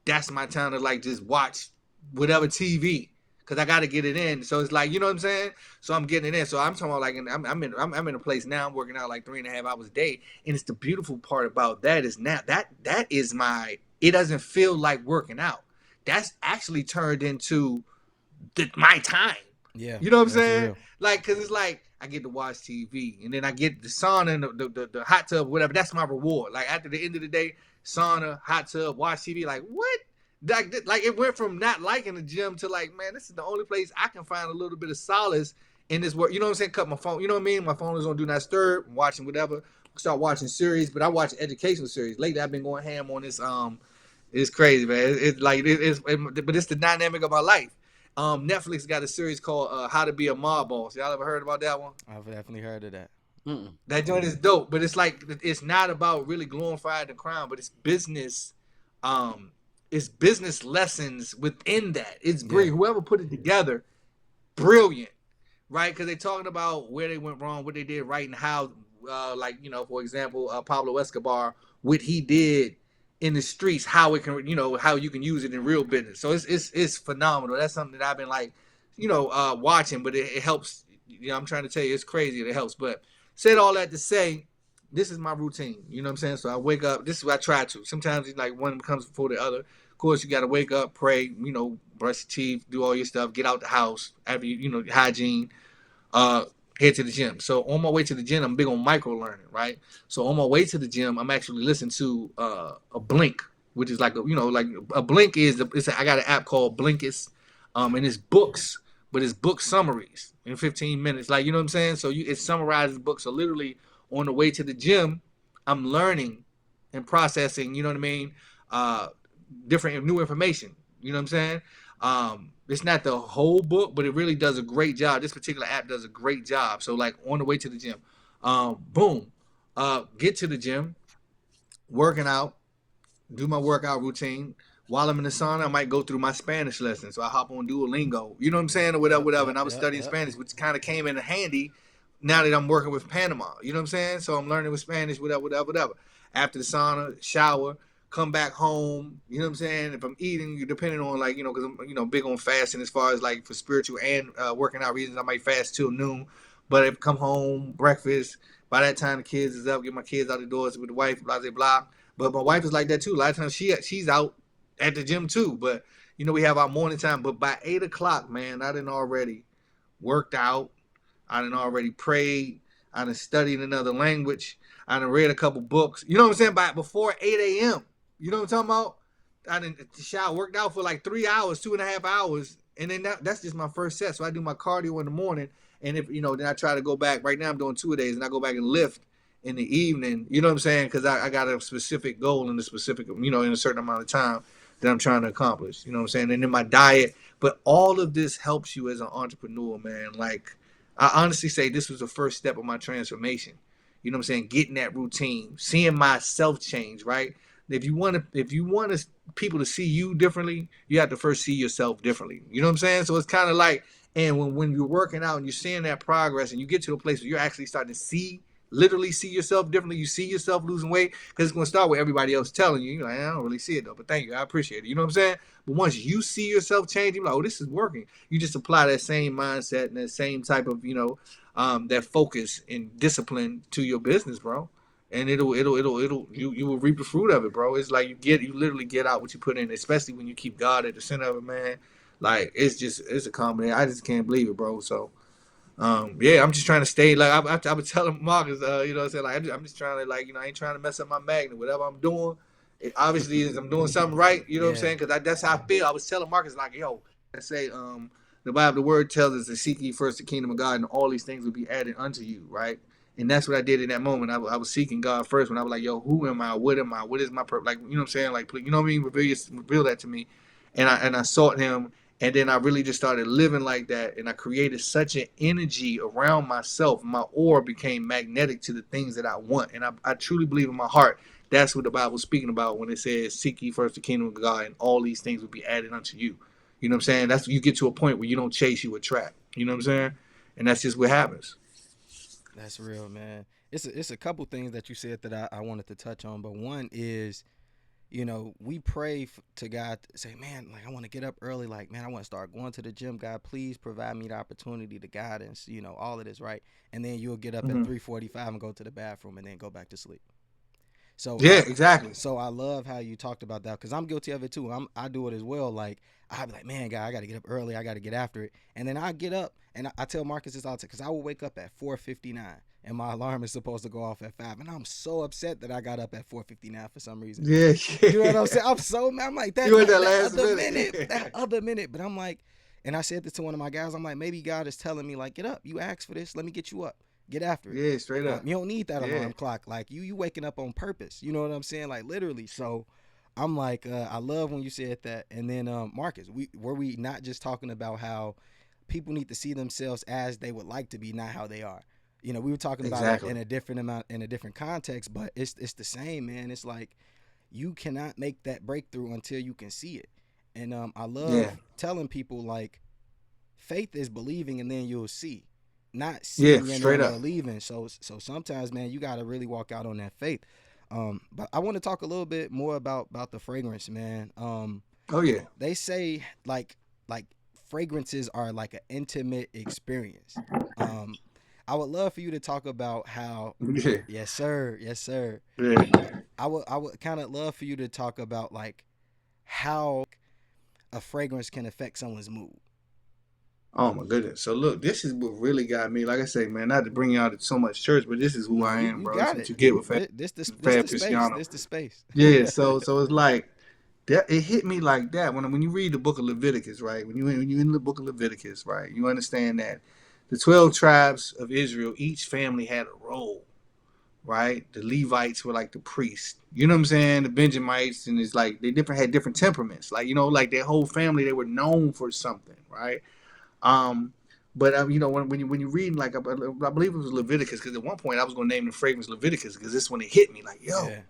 That's my time to, like, just watch whatever TV because I got to get it in. So it's like, you know what I'm saying? So I'm getting it in. So I'm talking about, like, I'm in a place now, I'm working out like 3.5 hours a day. And it's the beautiful part about that is now that is it doesn't feel like working out. That's actually turned into my time. Yeah. You know what I'm saying? Real. Like, because it's like I get to watch TV and then I get the sauna and the hot tub, whatever. That's my reward. Like, after the end of the day, sauna, hot tub, watch TV. Like, what? Like it went from not liking the gym to like, man, this is the only place I can find a little bit of solace in this work. You know what I'm saying? Cut my phone. You know what I mean? My phone is on Do Not Disturb. I'm watching whatever. Start watching series, but I watch educational series. Lately, I've been going ham on this. It's crazy, man. But it's the dynamic of my life. Netflix got a series called How to Be a Mob Boss. Y'all ever heard about that one? I've definitely heard of that. That joint is dope, but it's like it's not about really glorifying the crime, but it's business. It's business lessons within that. It's brilliant. Whoever put it together, brilliant, right? Because they're talking about where they went wrong, what they did right, and how, like, you know, for example, Pablo Escobar, what he did in the streets, how it can, you know, how you can use it in real business. So it's phenomenal. That's something that I've been like, you know, watching, but it helps. You know, I'm trying to tell you, it's crazy. It helps. But said all that to say, this is my routine. You know what I'm saying? So I wake up. This is what I try to. Sometimes it's like one comes before the other. Of course, you got to wake up, pray, you know, brush your teeth, do all your stuff, get out the house, after you know, hygiene, head to the gym. So on my way to the gym, I'm big on micro learning, right? So on my way to the gym, I'm actually listening to a Blink, which is like a Blink is I got an app called Blinkist, and it's books, but it's book summaries. in 15 minutes. Like, you know what I'm saying? So it summarizes the book. So literally on the way to the gym, I'm learning and processing, you know what I mean? Uh, different new information. You know what I'm saying? It's not the whole book, but it really does a great job. This particular app does a great job. So like on the way to the gym, boom, get to the gym, working out, do my workout routine. While I'm in the sauna, I might go through my Spanish lesson. So I hop on Duolingo, you know what I'm saying, or whatever, Yep, whatever. yep, And I was yep, studying yep. Spanish, which kind of came in handy now that I'm working with Panama. You know what I'm saying? So I'm learning with Spanish, whatever, whatever, whatever. After the sauna, shower, come back home. You know what I'm saying? If I'm eating, depending on like, because I'm, big on fasting as far as like for spiritual and working out reasons, I might fast till noon. But if I come home, breakfast, by that time the kids is up, get my kids out the doors with the wife, blah, blah, blah. But my wife is like that too. A lot of times she's out at the gym too. But we have our morning time. But by 8 o'clock, man, I done already worked out. I done already prayed. I done studied another language. I done read a couple books. You know what I'm saying? By before 8 a.m. You know what I'm talking about? I done shower, worked out for like 3 hours, 2.5 hours, and then that's just my first set. So I do my cardio in the morning, and if then I try to go back. Right now I'm doing 2 days, and I go back and lift in the evening. You know what I'm saying? Because I got a specific goal in a specific, in a certain amount of time that I'm trying to accomplish. You know what I'm saying? And then my diet, but all of this helps you as an entrepreneur, man. Like I honestly say, this was the first step of my transformation. You know what I'm saying? Getting that routine, seeing myself change, right? If you want people to see you differently, you have to first see yourself differently. You know what I'm saying? So it's kind of like, and when you're working out and you're seeing that progress, and you get to a place where you're actually starting to literally see yourself differently. You see yourself losing weight, because it's going to start with everybody else telling you. You're like, I don't really see it though, but thank you, I appreciate it. You know what I'm saying? But once you see yourself changing, you're like, oh, this is working. You just apply that same mindset and that same type of, that focus and discipline to your business, bro. And you will reap the fruit of it, bro. It's like you literally get out what you put in, especially when you keep God at the center of it, man. Like it's a combination. I just can't believe it, bro. So yeah, I'm just trying to stay. Like I was telling Marcus, what I'm saying, like I'm just trying to, like, I ain't trying to mess up my magnet. Whatever I'm doing, it obviously is I'm doing something right. You know what I'm Yeah, saying? Because that's how I feel. I was telling Marcus, like, yo, I say, the Bible, the word tells us to seek ye first the kingdom of God, and all these things will be added unto you, right? And that's what I did in that moment. I was seeking God first, when I was like, yo, who am I? What am I? What is my purpose? Like, you know what I'm saying? Like, you know what I mean? Reveal that to me. And I sought Him, and then I really just started living like that, and I created such an energy around myself. My aura became magnetic to the things that I want, and I truly believe in my heart that's what the Bible's speaking about when it says, "Seek ye first the kingdom of God, and all these things will be added unto you." You know what I'm saying? That's when you get to a point where you don't chase, you attract. You know what I'm saying? And that's just what happens. that's real, man. It's a couple things that you said that I wanted to touch on, but one is, we pray to God, say, man, like I want to get up early, like, man, I want to start going to the gym. God, please provide me the opportunity, the guidance, all of this, right? And then you'll get up at Mm-hmm. 3:45 and go to the bathroom and then go back to sleep. So Yeah, exactly. I love how you talked about that, because I'm guilty of it too. I do it as well. Like I be like, man, God, I got to get up early. I got to get after it. And then I get up and I tell Marcus this all the time, because I will wake up at 4:59 and my alarm is supposed to go off at 5, and I'm so upset that I got up at 4:59 for some reason. Yeah, You know what I'm yeah. saying? I'm so mad. I'm like You at that that last other minute, that minute. other minute. But I'm like, and I said this to one of my guys. I'm like, maybe God is telling me, like, get up. You asked for this. Let me get you up. Get after it. Yeah, straight up. You don't need that Yeah. alarm clock. Like you waking up on purpose. You know what I'm saying? Like literally. So I'm like, I love when you said that. And then Marcus, we not just talking about how people need to see themselves as they would like to be, not how they are. We were talking about it Exactly. in a different amount, in a different context, but it's the same, man. It's like you cannot make that breakthrough until you can see it. And I Yeah. love telling people, like, faith is believing and then you'll see, not Yeah, seeing and straight then up. believing. So sometimes, man, you got to really walk out on that faith. But I want to talk a little bit more about the fragrance, man. Oh yeah. They say, like fragrances are like an intimate experience. Um, I would love for you to talk about how. Yeah. Yes, sir. Yes, sir. Yeah. I would kind of love for you to talk about, like, how a fragrance can affect someone's mood. Oh my goodness. So look, this is what really got me. Like I say, man, not to bring you out of so much church, but this is who No, I you am, you bro. This is got what it. you get with This Fab the space. Cristiano. This the space. Yeah. So it's like that. It hit me like that when you read the book of Leviticus, right? When you in the book of Leviticus, right? You understand that The 12 tribes of Israel, each family had a role, right? The Levites were like the priests. You know what I'm saying? The Benjamites, and it's like they different had different temperaments. Like, like their whole family, they were known for something, right? Um, but when you read, like, I believe it was Leviticus, because at one point I was gonna name the fragrance Leviticus, because this is when it hit me, like, yo, Yeah.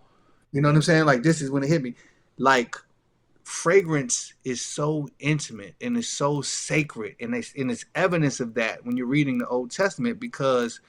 you know what I'm saying? Like, this is when it hit me, like, fragrance is so intimate and it's so sacred, and it's evidence of that when you're reading the Old Testament, because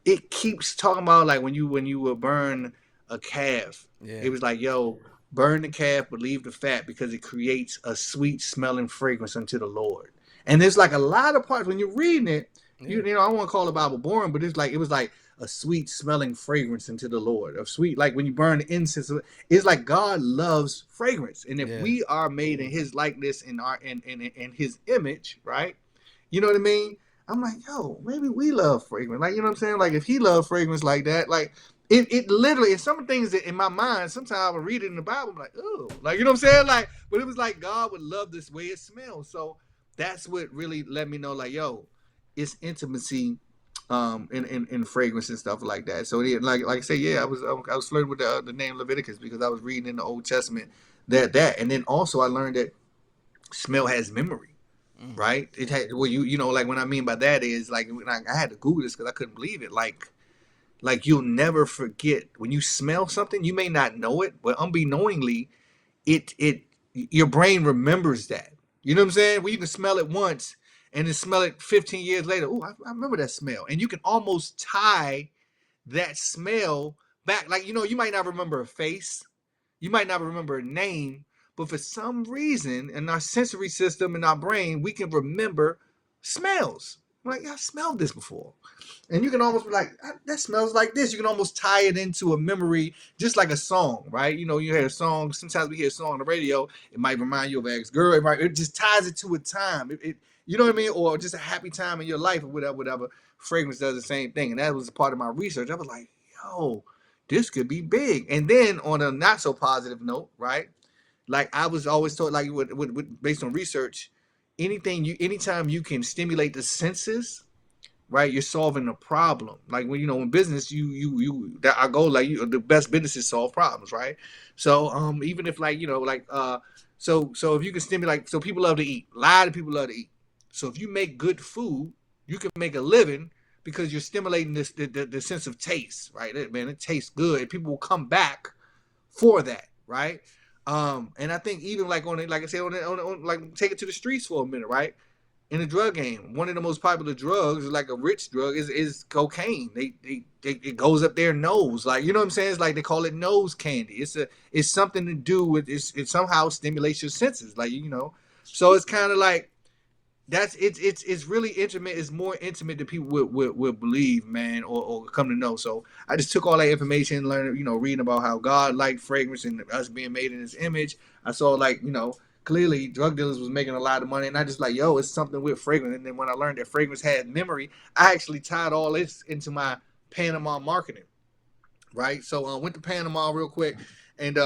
it keeps talking about, like, when you will burn a calf, Yeah. it was like, yo, burn the calf but leave the fat, because it creates a sweet smelling fragrance unto the Lord. And there's like a lot of parts when you're reading it, Yeah. I don't want to call the Bible boring, but it was like a sweet smelling fragrance unto the Lord. A sweet, like when you burn the incense, it's like God loves fragrance. And if Yeah. we are made in his likeness, in his image, right? You know what I mean? I'm like, yo, maybe we love fragrance. Like, you know what I'm saying? Like, if he loved fragrance like that, like, it literally, and some things that in my mind, sometimes I would read it in the Bible, I'm like, oh, like, you know what I'm saying? Like, but it was like God would love this way it smells. So that's what really let me know, like, yo, it's intimacy, in fragrance and stuff like that. So yeah, like I say, yeah, I was flirting with the name Leviticus, because I was reading in the Old Testament and then also I learned that smell has memory, Mm. right? It had, well, like, what I mean by that is, like, when I had to Google this because I couldn't believe it. Like you'll never forget when you smell something. You may not know it, but unbeknowingly, it your brain remembers that. You know what I'm saying? Well, you can smell it once and then smell it 15 years later. Oh, I remember that smell, and you can almost tie that smell back. Like, you might not remember a face, you might not remember a name, but for some reason in our sensory system in our brain, we can remember smells. Like, I smelled this before. And you can almost be like, that smells like this. You can almost tie it into a memory, just like a song, right? You hear a song. Sometimes we hear a song on the radio. It might remind you of an ex-girl. It just ties it to a time. You know what I mean? Or just a happy time in your life, or whatever. Fragrance does the same thing. And that was a part of my research. I was like, yo, this could be big. And then on a not so positive note, right? Like, I was always told, like, based on research, anytime you can stimulate the senses, right, you're solving a problem. Like, in business, that our goal, like, the best businesses solve problems, right? So even if, like, so if you can stimulate, so people love to eat, a lot of people love to eat. So if you make good food, you can make a living, because you're stimulating the sense of taste, right? Man, it tastes good. People will come back for that, right? And I think even, like, like I said, on like, take it to the streets for a minute, right? In the drug game, one of the most popular drugs, like a rich drug, is cocaine. It goes up their nose, like, you know what I'm saying? It's like they call it nose candy. It's something to do with it somehow stimulates your senses, like, So it's kind of like, it's really intimate. It's more intimate than people would believe, man, or come to know. So I just took all that information, learning, reading about how God liked fragrance and us being made in his image. I saw, like, clearly drug dealers was making a lot of money, and I just like, yo, it's something with fragrance. And then when I learned that fragrance had memory, I actually tied all this into my Panama marketing, right? So I went to Panama real quick, and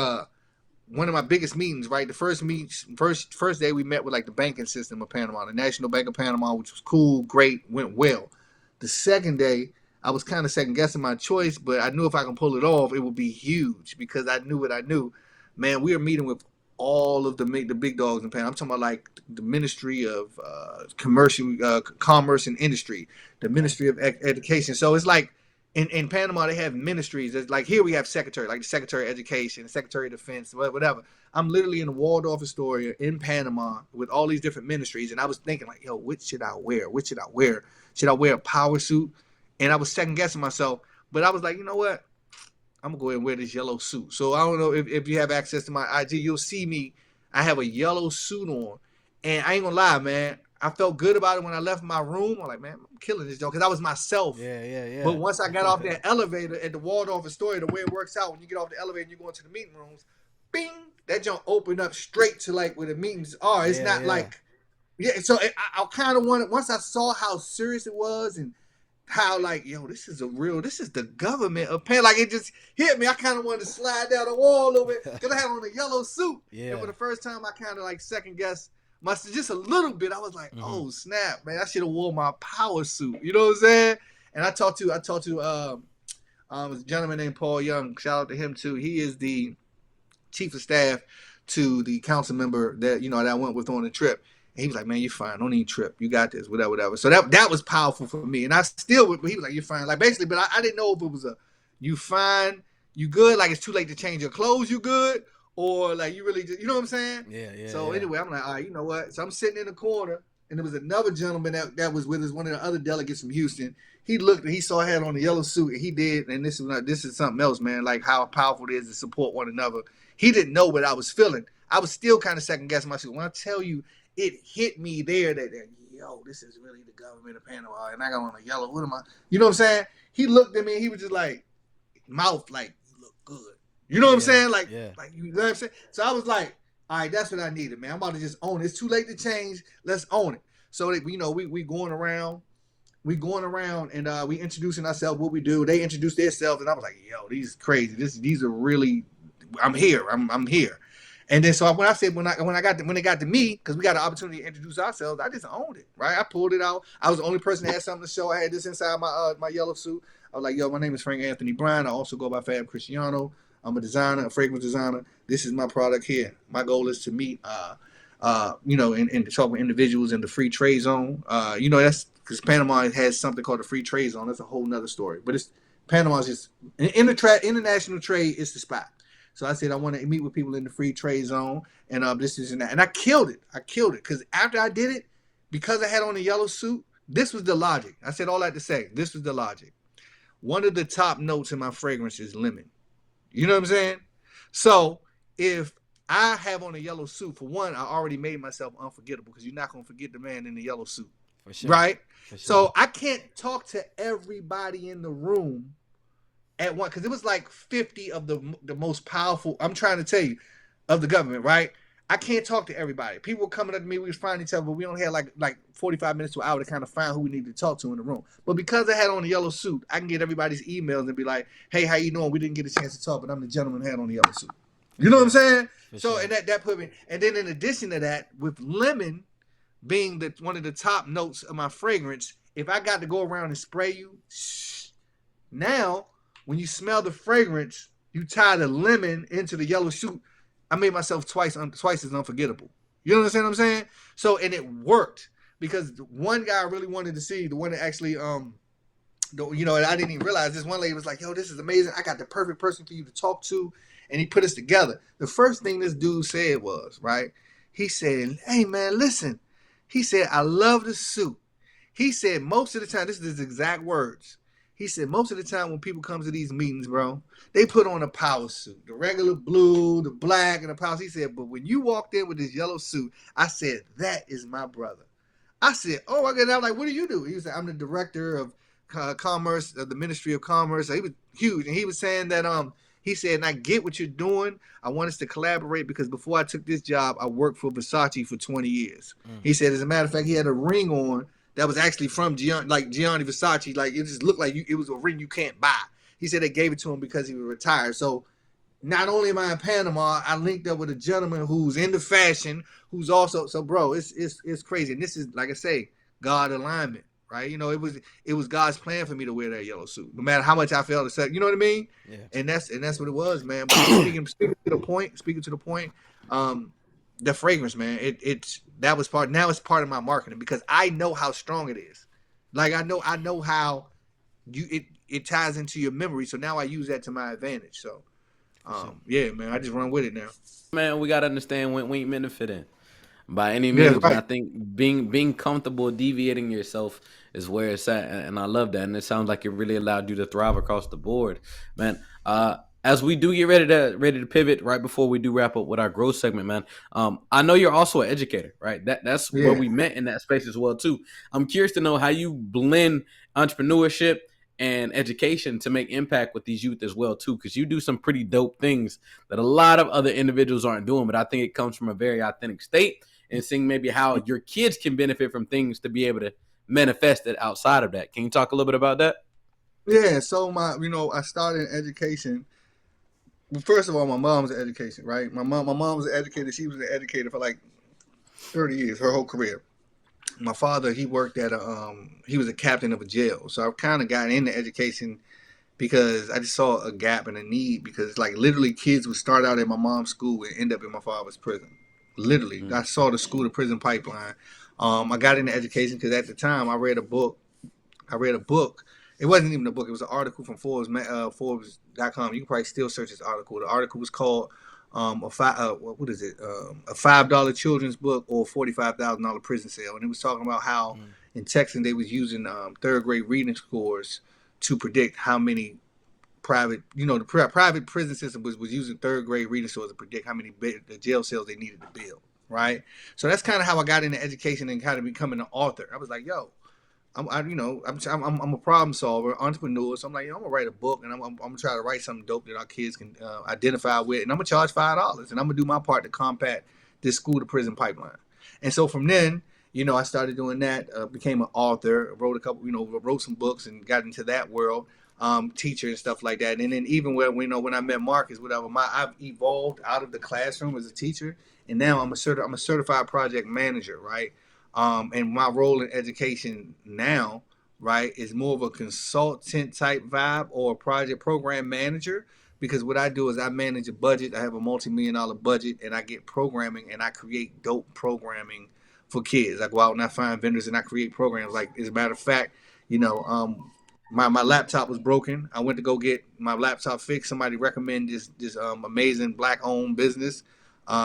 one of my biggest meetings, right? The first day we met with, like, the banking system of Panama, the National Bank of Panama, which was cool, great, went well. The second day, I was kind of second guessing my choice, but I knew if I can pull it off, it would be huge, because I knew what I knew. Man, we were meeting with all of the big dogs in Panama. I'm talking about, like, the Ministry of Commerce and Industry, the Okay. Ministry of Education. So it's like, in Panama, they have ministries. It's like, here we have secretary, like the Secretary of Education, the Secretary of Defense, whatever. I'm literally in the Waldorf Astoria in Panama with all these different ministries, and I was thinking, like, yo, what should I wear? What should I wear? Should I wear a power suit? And I was second guessing myself, but I was like, you know what? I'm gonna go ahead and wear this yellow suit. So I don't know if you have access to my IG, you'll see me. I have a yellow suit on, and I ain't gonna lie, man. I felt good about it when I left my room. I'm like, man, I'm killing this joke, because I was myself. Yeah. But Yeah. once I got off that elevator at the Waldorf Astoria, the way it works out, when you get off the elevator and you go into the meeting rooms, bing, that jump opened up straight to, like, where the meetings are. It's Yeah. not Yeah. like, yeah. So I kind of wanted, once I saw how serious it was, and how, like, yo, this is the government of Pan. Like, it just hit me. I kind of wanted to slide down the wall a little bit, because I had on a yellow suit. And Yeah. for the first time, I kind of, like, second guessed just a little bit. I was like, Mm-hmm. oh snap, man! I should have worn my power suit. You know what I'm saying? And I talked to a gentleman named Paul Young. Shout out to him too. He is the chief of staff to the council member that that I went with on the trip. And he was like, man, you're fine. Don't even trip. You got this. Whatever, whatever. So that was powerful for me. And I still, he was like, you're fine. Like basically, but I didn't know if it was a, you fine, you good. Like it's too late to change your clothes. You good. Or like you really just, you know what I'm saying? Yeah. So anyway, I'm like, all right, you know what? So I'm sitting in the corner, and there was another gentleman that was with us, one of the other delegates from Houston. He looked and he saw I had on the yellow suit, and he did. And this is something else, man. Like how powerful it is to support one another. He didn't know what I was feeling. I was still kind of second guessing myself. When I tell you, it hit me there that yo, this is really the government of Panama, and I got on a yellow. What am I? You know what I'm saying? He looked at me, and he was just like, mouth like, you look good. You know what I'm saying? Like you know what I'm saying? So I was like, all right, that's what I needed, man. I'm about to just own it. It's too late to change. Let's own it. So we going around. We going around and we introducing ourselves, what we do. They introduced themselves, and I was like, yo, these is crazy. These are really, I'm here. I'm here. And then so when it got to me, because we got an opportunity to introduce ourselves, I just owned it, right? I pulled it out. I was the only person that had something to show. I had this inside my yellow suit. I was like, yo, my name is Frank Anthony Bryant. I also go by FAB Cristiano. I'm a designer, a fragrance designer. This is my product here. My goal is to meet, and talk with individuals in the free trade zone. That's because Panama has something called the free trade zone. That's a whole nother story. But Panama's just international trade is the spot. So I said I want to meet with people in the free trade zone, and this is and that, and I killed it. Because after I did it, because I had on a yellow suit, this was the logic. I said all that to say this was the logic. One of the top notes in my fragrance is lemon. You know what I'm saying? So if I have on a yellow suit, for one, I already made myself unforgettable because you're not gonna forget the man in the yellow suit, for sure. Right? For sure. So I can't talk to everybody in the room at once because it was like 50 of the most powerful. I'm trying to tell you, of the government, right? I can't talk to everybody. People were coming up to me, we was finding each other, but we only had like 45 minutes to an hour to kind of find who we needed to talk to in the room. But because I had on the yellow suit, I can get everybody's emails and be like, hey, how you doing? We didn't get a chance to talk, but I'm the gentleman who had on the yellow suit. You know what I'm saying? For so sure. And that put me, and then in addition to that, with lemon being one of the top notes of my fragrance, if I got to go around and spray you, now when you smell the fragrance, you tie the lemon into the yellow suit. I made myself twice as unforgettable. You understand what I'm saying? So, and it worked because one guy I really wanted to see, the one that actually, and I didn't even realize this one lady was like, yo, this is amazing. I got the perfect person for you to talk to. And he put us together. The first thing this dude said was, right? He said, hey man, listen. He said, I love the suit. He said, most of the time, this is his exact words. He said, most of the time when people come to these meetings, bro, they put on a power suit, the regular blue, the black, and the power. He said, but when you walked in with this yellow suit, I said, that is my brother. I said, oh, I was like, what do you do? He was like, I'm the director of commerce, of the Ministry of Commerce. So he was huge. And he was saying that, he said, and I get what you're doing. I want us to collaborate because before I took this job, I worked for Versace for 20 years. He said, as a matter of fact, he had a ring on that was actually from Gianni Versace. Like, it just looked like it was a ring you can't buy. He said they gave it to him because he was retired. So not only am I in Panama, I linked up with a gentleman who's into fashion, who's also, so bro, it's crazy. And this is, like I say, God alignment, right? It was God's plan for me to wear that yellow suit, no matter how much I felt to say, you know what I mean? Yeah. And that's what it was, man. But speaking to the point, the fragrance, man, that was part. Now it's part of my marketing because I know how strong it is. Like I know how it ties into your memory. So now I use that to my advantage. So, yeah, man, I just run with it now. Man, we gotta understand when we ain't meant to fit in by any means. right. And I think being comfortable deviating yourself is where it's at, and I love that. And it sounds like it really allowed you to thrive across the board, man. As we do get ready to pivot, right before we do wrap up with our growth segment, man. I know you're also an educator, right? That's where we met in that space as well too. I'm curious to know how you blend entrepreneurship and education to make impact with these youth as well too, because you do some pretty dope things that a lot of other individuals aren't doing. But I think it comes from a very authentic state and seeing maybe how your kids can benefit from things to be able to manifest it outside of that. Can you talk a little bit about that? Yeah. So I started in education. Well, first of all, my mom's an education, right? My mom was an educator. She was an educator for like 30 years, her whole career. My father, he worked at he was a captain of a jail. So I kind of got into education because I just saw a gap and a need because like literally kids would start out at my mom's school and end up in my father's prison. Literally, Mm. I saw the school to prison pipeline. I got into education because at the time I read a book. I read a book. It wasn't even a book. It was an article from Forbes.com. You can probably still search this article. The article was called what is it? A $5 children's book or $45,000 prison sale, and it was talking about how Mm. in Texas they was using third grade reading scores to predict how many private, the private prison system was using third grade reading scores to predict how many the jail cells they needed to build. Right. So that's kind of how I got into education and kind of becoming an author. I was like, yo, I'm a problem solver, entrepreneur. So I'm like, I'm gonna write a book and I'm gonna try to write something dope that our kids can identify with, and I'm gonna charge $5, and I'm gonna do my part to combat this school to prison pipeline. And so from then, I started doing that. Became an author, wrote a couple, wrote some books, and got into that world. Teacher and stuff like that. And then even when I met Marcus, whatever, I've evolved out of the classroom as a teacher, and now I'm a certified project manager, right? And my role in education now, right, is more of a consultant type vibe or a project program manager. Because what I do is I manage a budget. I have a multi-million-dollar budget, and I get programming and I create dope programming for kids. I go out and I find vendors and I create programs. Like as a matter of fact, my laptop was broken. I went to go get my laptop fixed. Somebody recommended this amazing black owned business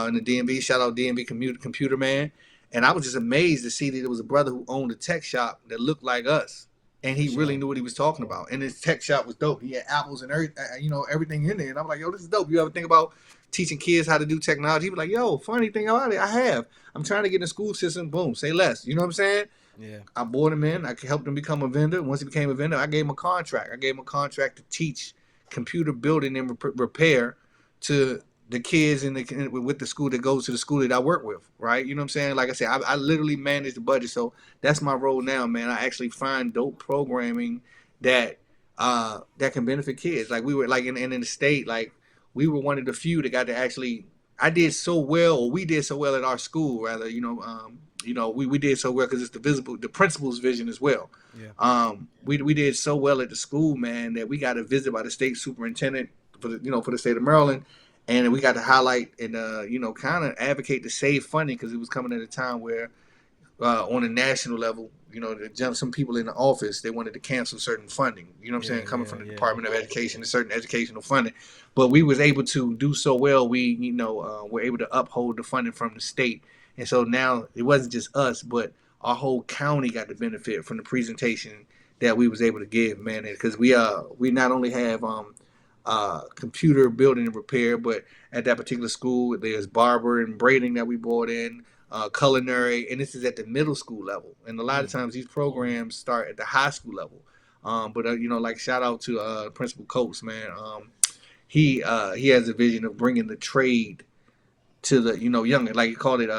in the DMV. Shout out DMV Computer Man. And I was just amazed to see that there was a brother who owned a tech shop that looked like us, and For he really sure. knew what he was talking about. And his tech shop was dope. He had apples and everything in there. And I'm like, yo, this is dope. You ever think about teaching kids how to do technology? He was like, yo, funny thing about it, I have. I'm trying to get in the school system. Boom, say less. You know what I'm saying? Yeah. I brought him in. I helped him become a vendor. Once he became a vendor, I gave him a contract. I gave him a contract to teach computer building and repair to the kids with the school that goes to the school that I work with, right? You know what I'm saying? Like I said, I literally manage the budget, so that's my role now, man. I actually find dope programming that that can benefit kids. Like we were like in the state, like we were one of the few that got to actually. I did so well, or we did so well at our school, rather. We did so well because it's the principal's vision as well. Yeah. We did so well at the school, man, that we got a visit by the state superintendent for the state of Maryland, and we got to highlight and kind of advocate to save funding because it was coming at a time where on a national level, some people in the office they wanted to cancel certain funding. You know what I'm Yeah. saying, coming Yeah. from the Yeah. Department of Education, and certain educational funding. But we was able to do so well. We were able to uphold the funding from the state, and so now it wasn't just us, but our whole county got the benefit from the presentation that we was able to give, man. Because we not only have computer building and repair, but at that particular school, there's barber and braiding that we brought in, culinary, and this is at the middle school level. And a lot of Mm. times these programs start at the high school level. But like shout out to Principal Coates, man. He has a vision of bringing the trade to the younger, like you called it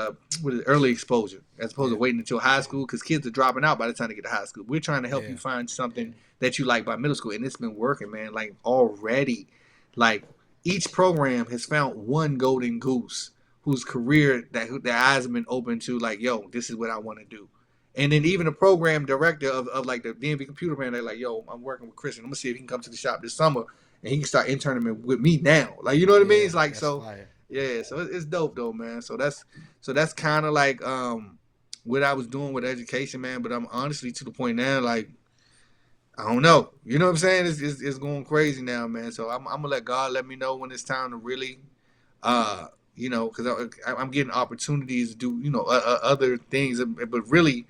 what is it, early exposure, as opposed to Yeah. waiting until high school because kids are dropping out by the time they get to high school. We're trying to help you Yeah. find something that you like by middle school, and it's been working, man. Like already, like each program has found one golden goose whose career that their eyes have been open to, like, yo, this is what I want to do. And then even the program director of like the DMV computer man, they're like, yo, I'm working with Christian. I'm gonna see if he can come to the shop this summer and he can start interning with me now. Like, you know what I mean? Yeah. It's like That's so. fire. Yeah, so it's dope though, man. So that's kind of like what I was doing with education, man. But I'm honestly to the point now, like I don't know. You know what I'm saying? It's going crazy now, man. So I'm gonna let God let me know when it's time to really, uh, because I'm getting opportunities to do other things, but really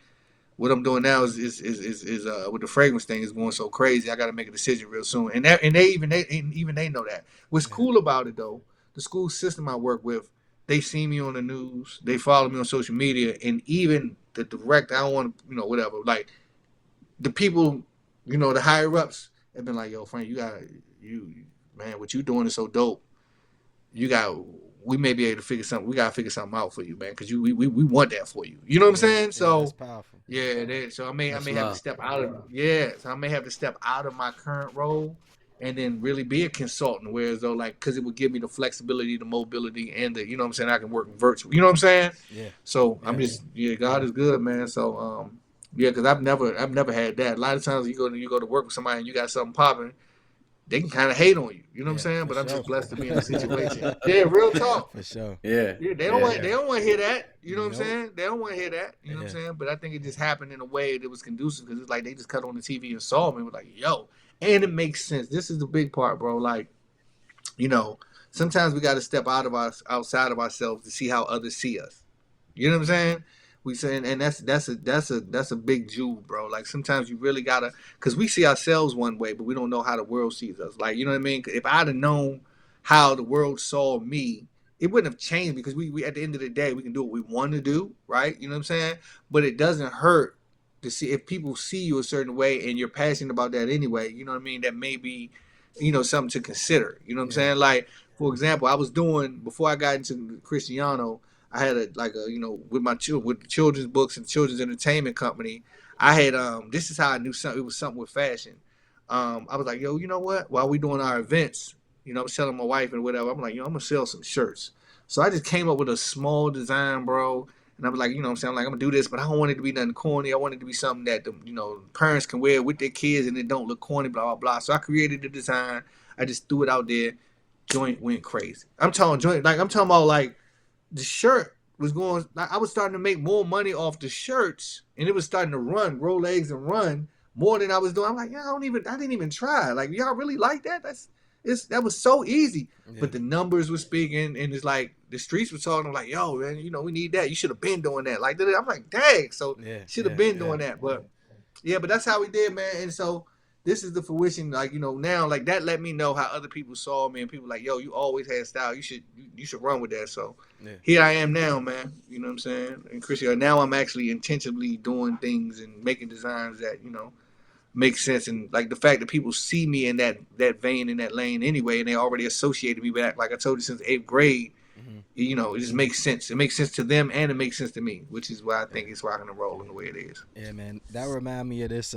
what I'm doing now is with the fragrance thing is going so crazy. I got to make a decision real soon, and they know that. What's Yeah. cool about it though, the school system I work with, they see me on the news, they follow me on social media, and even the direct, I don't want to, whatever, like the people, the higher ups have been like, yo, Frank, you, man, what you doing is so dope. You got, we may be able to figure something. We got to figure something out for you, man, because we want that for you. You know what I'm Yeah. saying? Yeah. That's So powerful. yeah, so I That's may have to love. step out of so I may have to step out of my current role and then really be a consultant. Whereas though, like, because it would give me the flexibility, the mobility, and the, you know what I'm saying, I can work virtual. You know what I'm saying? Yeah. So I'm Yeah. just, yeah, God is good, man. So yeah, because I've never had that. A lot of times you go to work with somebody and you got something popping, they can kind of hate on you. You know what I'm Yeah. saying? For But I'm sure. just blessed to be in a situation. Yeah, real talk. For sure. Yeah, Yeah, they don't yeah. want they don't want to hear that. You know what I'm Nope. saying? They don't want to hear that. You know what I'm Yeah. saying? But I think it just happened in a way that was conducive because it's like they just cut on the TV and saw me and was like, yo, and it makes sense. This is the big part, bro. Like, you know, sometimes we got to step outside of ourselves to see how others see us. You know what I'm saying? We saying, and that's a big jewel, bro. Like sometimes you really gotta, cause we see ourselves one way, but we don't know how the world sees us. Like you know what I mean? If I'd have known how the world saw me, it wouldn't have changed because we at the end of the day we can do what we want to do, right? You know what I'm saying? But it doesn't hurt to see if people see you a certain way and you're passionate about that anyway. You know what I mean? That may be, something to consider. You know what I'm Yeah. saying? Like for example, I was doing before I got into Cristiano. I had with my with the children's books and children's entertainment company. I had this is how I knew something. It was something with fashion. I was like, yo, you know what? While we doing our events, I was telling my wife and whatever. I'm like, yo, I'm gonna sell some shirts. So I just came up with a small design, bro. And I was like, I'm saying, like, I'm gonna do this, but I don't want it to be nothing corny. I want it to be something that the parents can wear with their kids and it don't look corny, blah blah blah. So I created the design. I just threw it out there. Joint went crazy. I'm talking about like the shirt was going. I was starting to make more money off the shirts, and it was starting to grow legs and run more than I was doing. I'm like, yeah, I didn't even try. Like, y'all really like that? That was so easy. Yeah. But the numbers were speaking, and it's like the streets were talking. I'm like, yo, man, we need that. You should have been doing that. Like, I'm like, dang. So Yeah. should have Yeah. been Yeah. doing that. But yeah, but that's how we did, man. And so this is the fruition, like now, like that let me know how other people saw me, and people like, yo, you always had style. You should run with that. So Yeah. here I am now, man. You know what I'm saying? And Christian, now I'm actually intentionally doing things and making designs that make sense, and like the fact that people see me in that vein, in that lane anyway, and they already associated me with that. Like I told you, since 8th grade, Hmm. it just makes sense. It makes sense to them, and it makes sense to me, which is why I Yeah. think it's rocking and rolling the way it is. Yeah, man. That remind me of this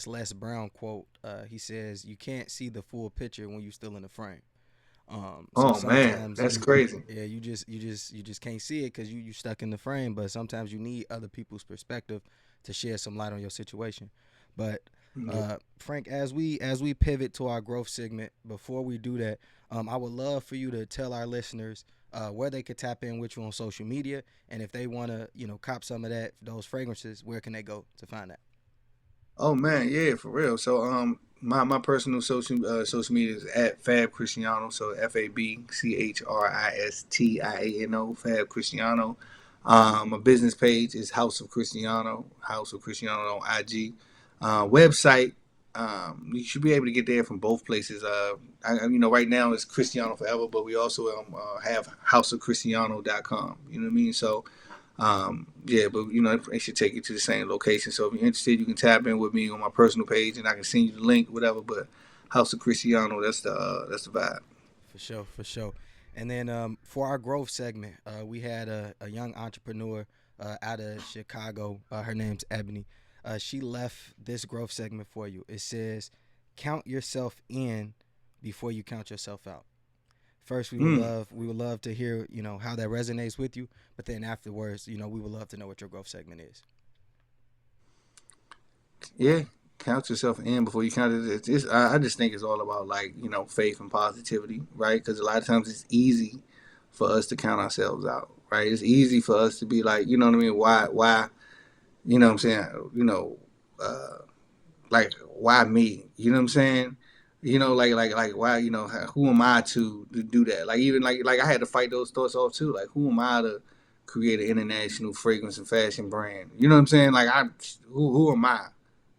Les Brown quote. He says, "You can't see the full picture when you're still in the frame." So Oh man, sometimes that's crazy. you just can't see it because you stuck in the frame. But sometimes you need other people's perspective to shed some light on your situation. But Yeah. Frank, as we pivot to our growth segment, before we do that, I would love for you to tell our listeners where they could tap in with you on social media, and if they want to, cop some of those fragrances, where can they go to find that? Oh man, yeah, for real. So my personal social media is at Fab Cristiano. So FABCHRISTIANO, Fab Cristiano. My business page is House of Cristiano, House of Cristiano on IG. Website, you should be able to get there from both places. Right now it's Cristiano Forever, but we also have houseofcristiano.com. You know what I mean? So yeah, but it should take you to the same location. So if you're interested, you can tap in with me on my personal page, and I can send you the link, whatever. But House of Cristiano, that's the vibe. For sure, for sure. And then for our growth segment, we had a young entrepreneur out of Chicago. Her name's Ebony. She left this growth segment for you. It says, "Count yourself in before you count yourself out." First, Mm, we would love to hear how that resonates with you. But then afterwards, we would love to know what your growth segment is. yeah, count yourself in before you count it. I just think it's all about like faith and positivity, right? Because a lot of times it's easy for us to count ourselves out, right? It's easy for us to be like, you know what I mean? Why? You know what I'm saying? Uh, like why me? You know what I'm saying? Like why? Who am I to do that? Like even like I had to fight those thoughts off too. Like who am I to create an international fragrance and fashion brand? You know what I'm saying? Like who am I?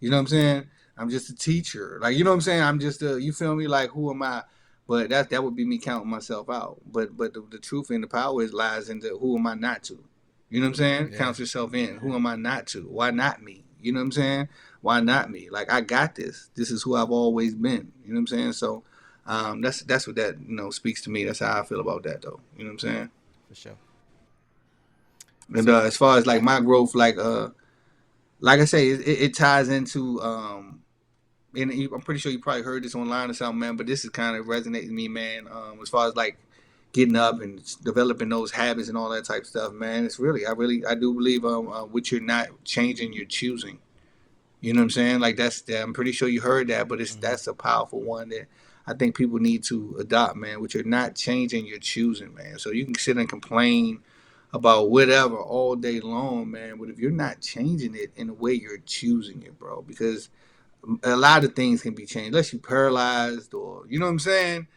You know what I'm saying? I'm just a teacher. Like you know what I'm saying? I'm just a you feel me? Like who am I? But that would be me counting myself out. But the truth and the power is lies into who am I not to? You know what I'm saying? Yeah, Count yourself in. Who am I not to? Why not me? You know what I'm saying? Why not me? Like I got this. This is who I've always been. You know what I'm saying? So that's what that speaks to me. That's how I feel about that though. You know what I'm saying? for sure. And So as far as like my growth, like I say, it ties into and I'm pretty sure you probably heard this online or something, man. But this is kind of resonating with me, man. As far as like getting up and developing those habits and all that type of stuff, man. It's really, I do believe, what you're not changing, you're choosing. You know what I'm saying? Like I'm pretty sure you heard that, but that's a powerful one that I think people need to adopt, man. What you're not changing, you're choosing, man. So you can sit and complain about whatever all day long, man. But if you're not changing it in the way you're choosing it, bro, because a lot of things can be changed, unless you're paralyzed or you know what I'm saying.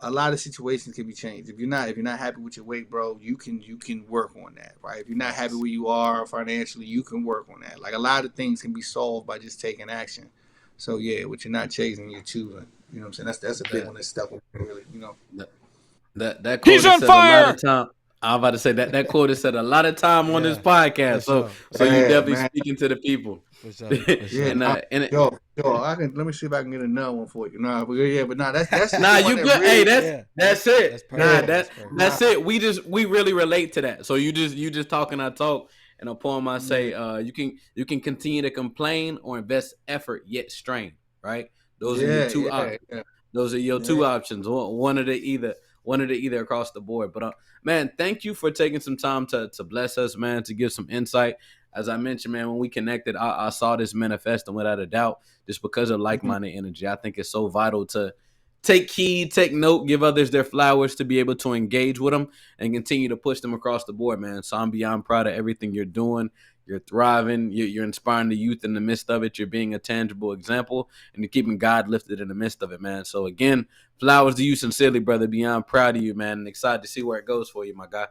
A lot of situations can be changed. If you're not happy with your weight, bro, you can work on that, right? If you're not happy Facts. where you are financially, you can work on that. Like a lot of things can be solved by just taking action. So yeah, what you're not chasing, you're choosing. You know what I'm saying? That's a big That one that stuck with me, really. You know. that He's quote is on said a lot of fire. time. I'm about to say that quote is said a lot of time on this Yeah, for podcast. So sure, for so you sure, Yeah, definitely man. speaking to the people. for sure, for Yeah, sure. nah, And yo, I can let me see if I can get another one for you. Nah, but yeah, but nah, that's just nah, the one you that good. Hey, really, Yeah, that's it. that's Nah, yeah, perfect. That's perfect. nah, that's it. We really relate to that. So you just talking, I talk. In a poem, I yeah, say, you can continue to complain or invest effort yet strain. Right. Those are your yeah, two yeah, options. yeah, Those are your two yeah. options. One of the either. One of the either across the board. But man, thank you for taking some time to bless us, man, to give some insight. As I mentioned, man, when we connected, I saw this manifesting without a doubt, just because of Mhm. like-minded energy. I think it's so vital to take heed, take note, give others their flowers to be able to engage with them and continue to push them across the board, man. So I'm beyond proud of everything you're doing. You're thriving. You're inspiring the youth in the midst of it. You're being a tangible example, and you're keeping God lifted in the midst of it, man. So again, flowers to you sincerely, brother. Beyond proud of you, man, and excited to see where it goes for you, my guy.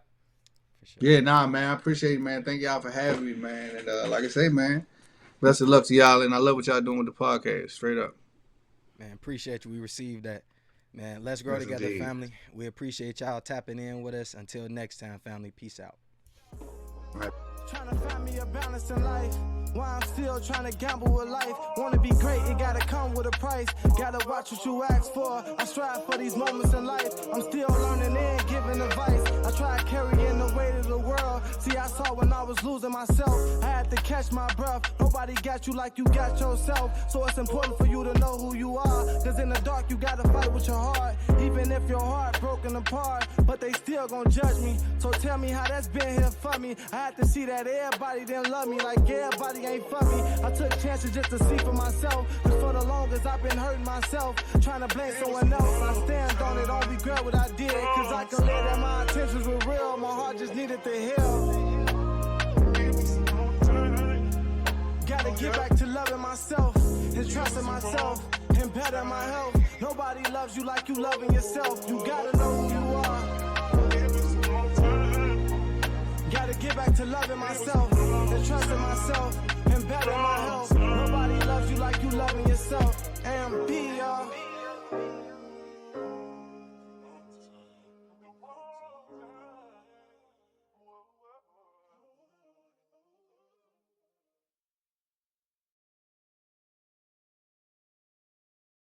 For sure. Yeah, nah, man, I appreciate it, man. Thank y'all for having me, man. And like I say, man, best of luck to y'all, and I love what y'all doing with the podcast. Straight up. Man, appreciate you. We received that. Man, let's grow Yes, together, indeed. family. We appreciate y'all tapping in with us. Until next time, family. Peace out. All right. Trying to find me a balance in life. Why I'm still trying to gamble with life. Wanna be great, it gotta come with a price. Gotta watch what you ask for. I strive for these moments in life. I'm still learning and giving advice. I try carrying the weight of the world. See, I saw when I was losing myself. I had to catch my breath. Nobody got you like you got yourself. So it's important for you to know who you are. Cause in the dark you gotta fight with your heart. Even if your heart broken apart. But they still gon' judge me. So tell me how that's been here for me. I had to see that everybody didn't love me. Like everybody ain't for me. I took chances just to see for myself. Cause for the longest I've been hurting myself. Trying to blame someone else. I stand on it, don't regret what I did. Cause I can live that my intentions were real. My heart just needed to heal. Gotta get back to loving myself and trusting myself and better my health. Nobody loves you like you loving yourself. You gotta know who you are. Gotta get back to loving myself and trusting myself and better my health. Nobody loves you like you loving yourself. And be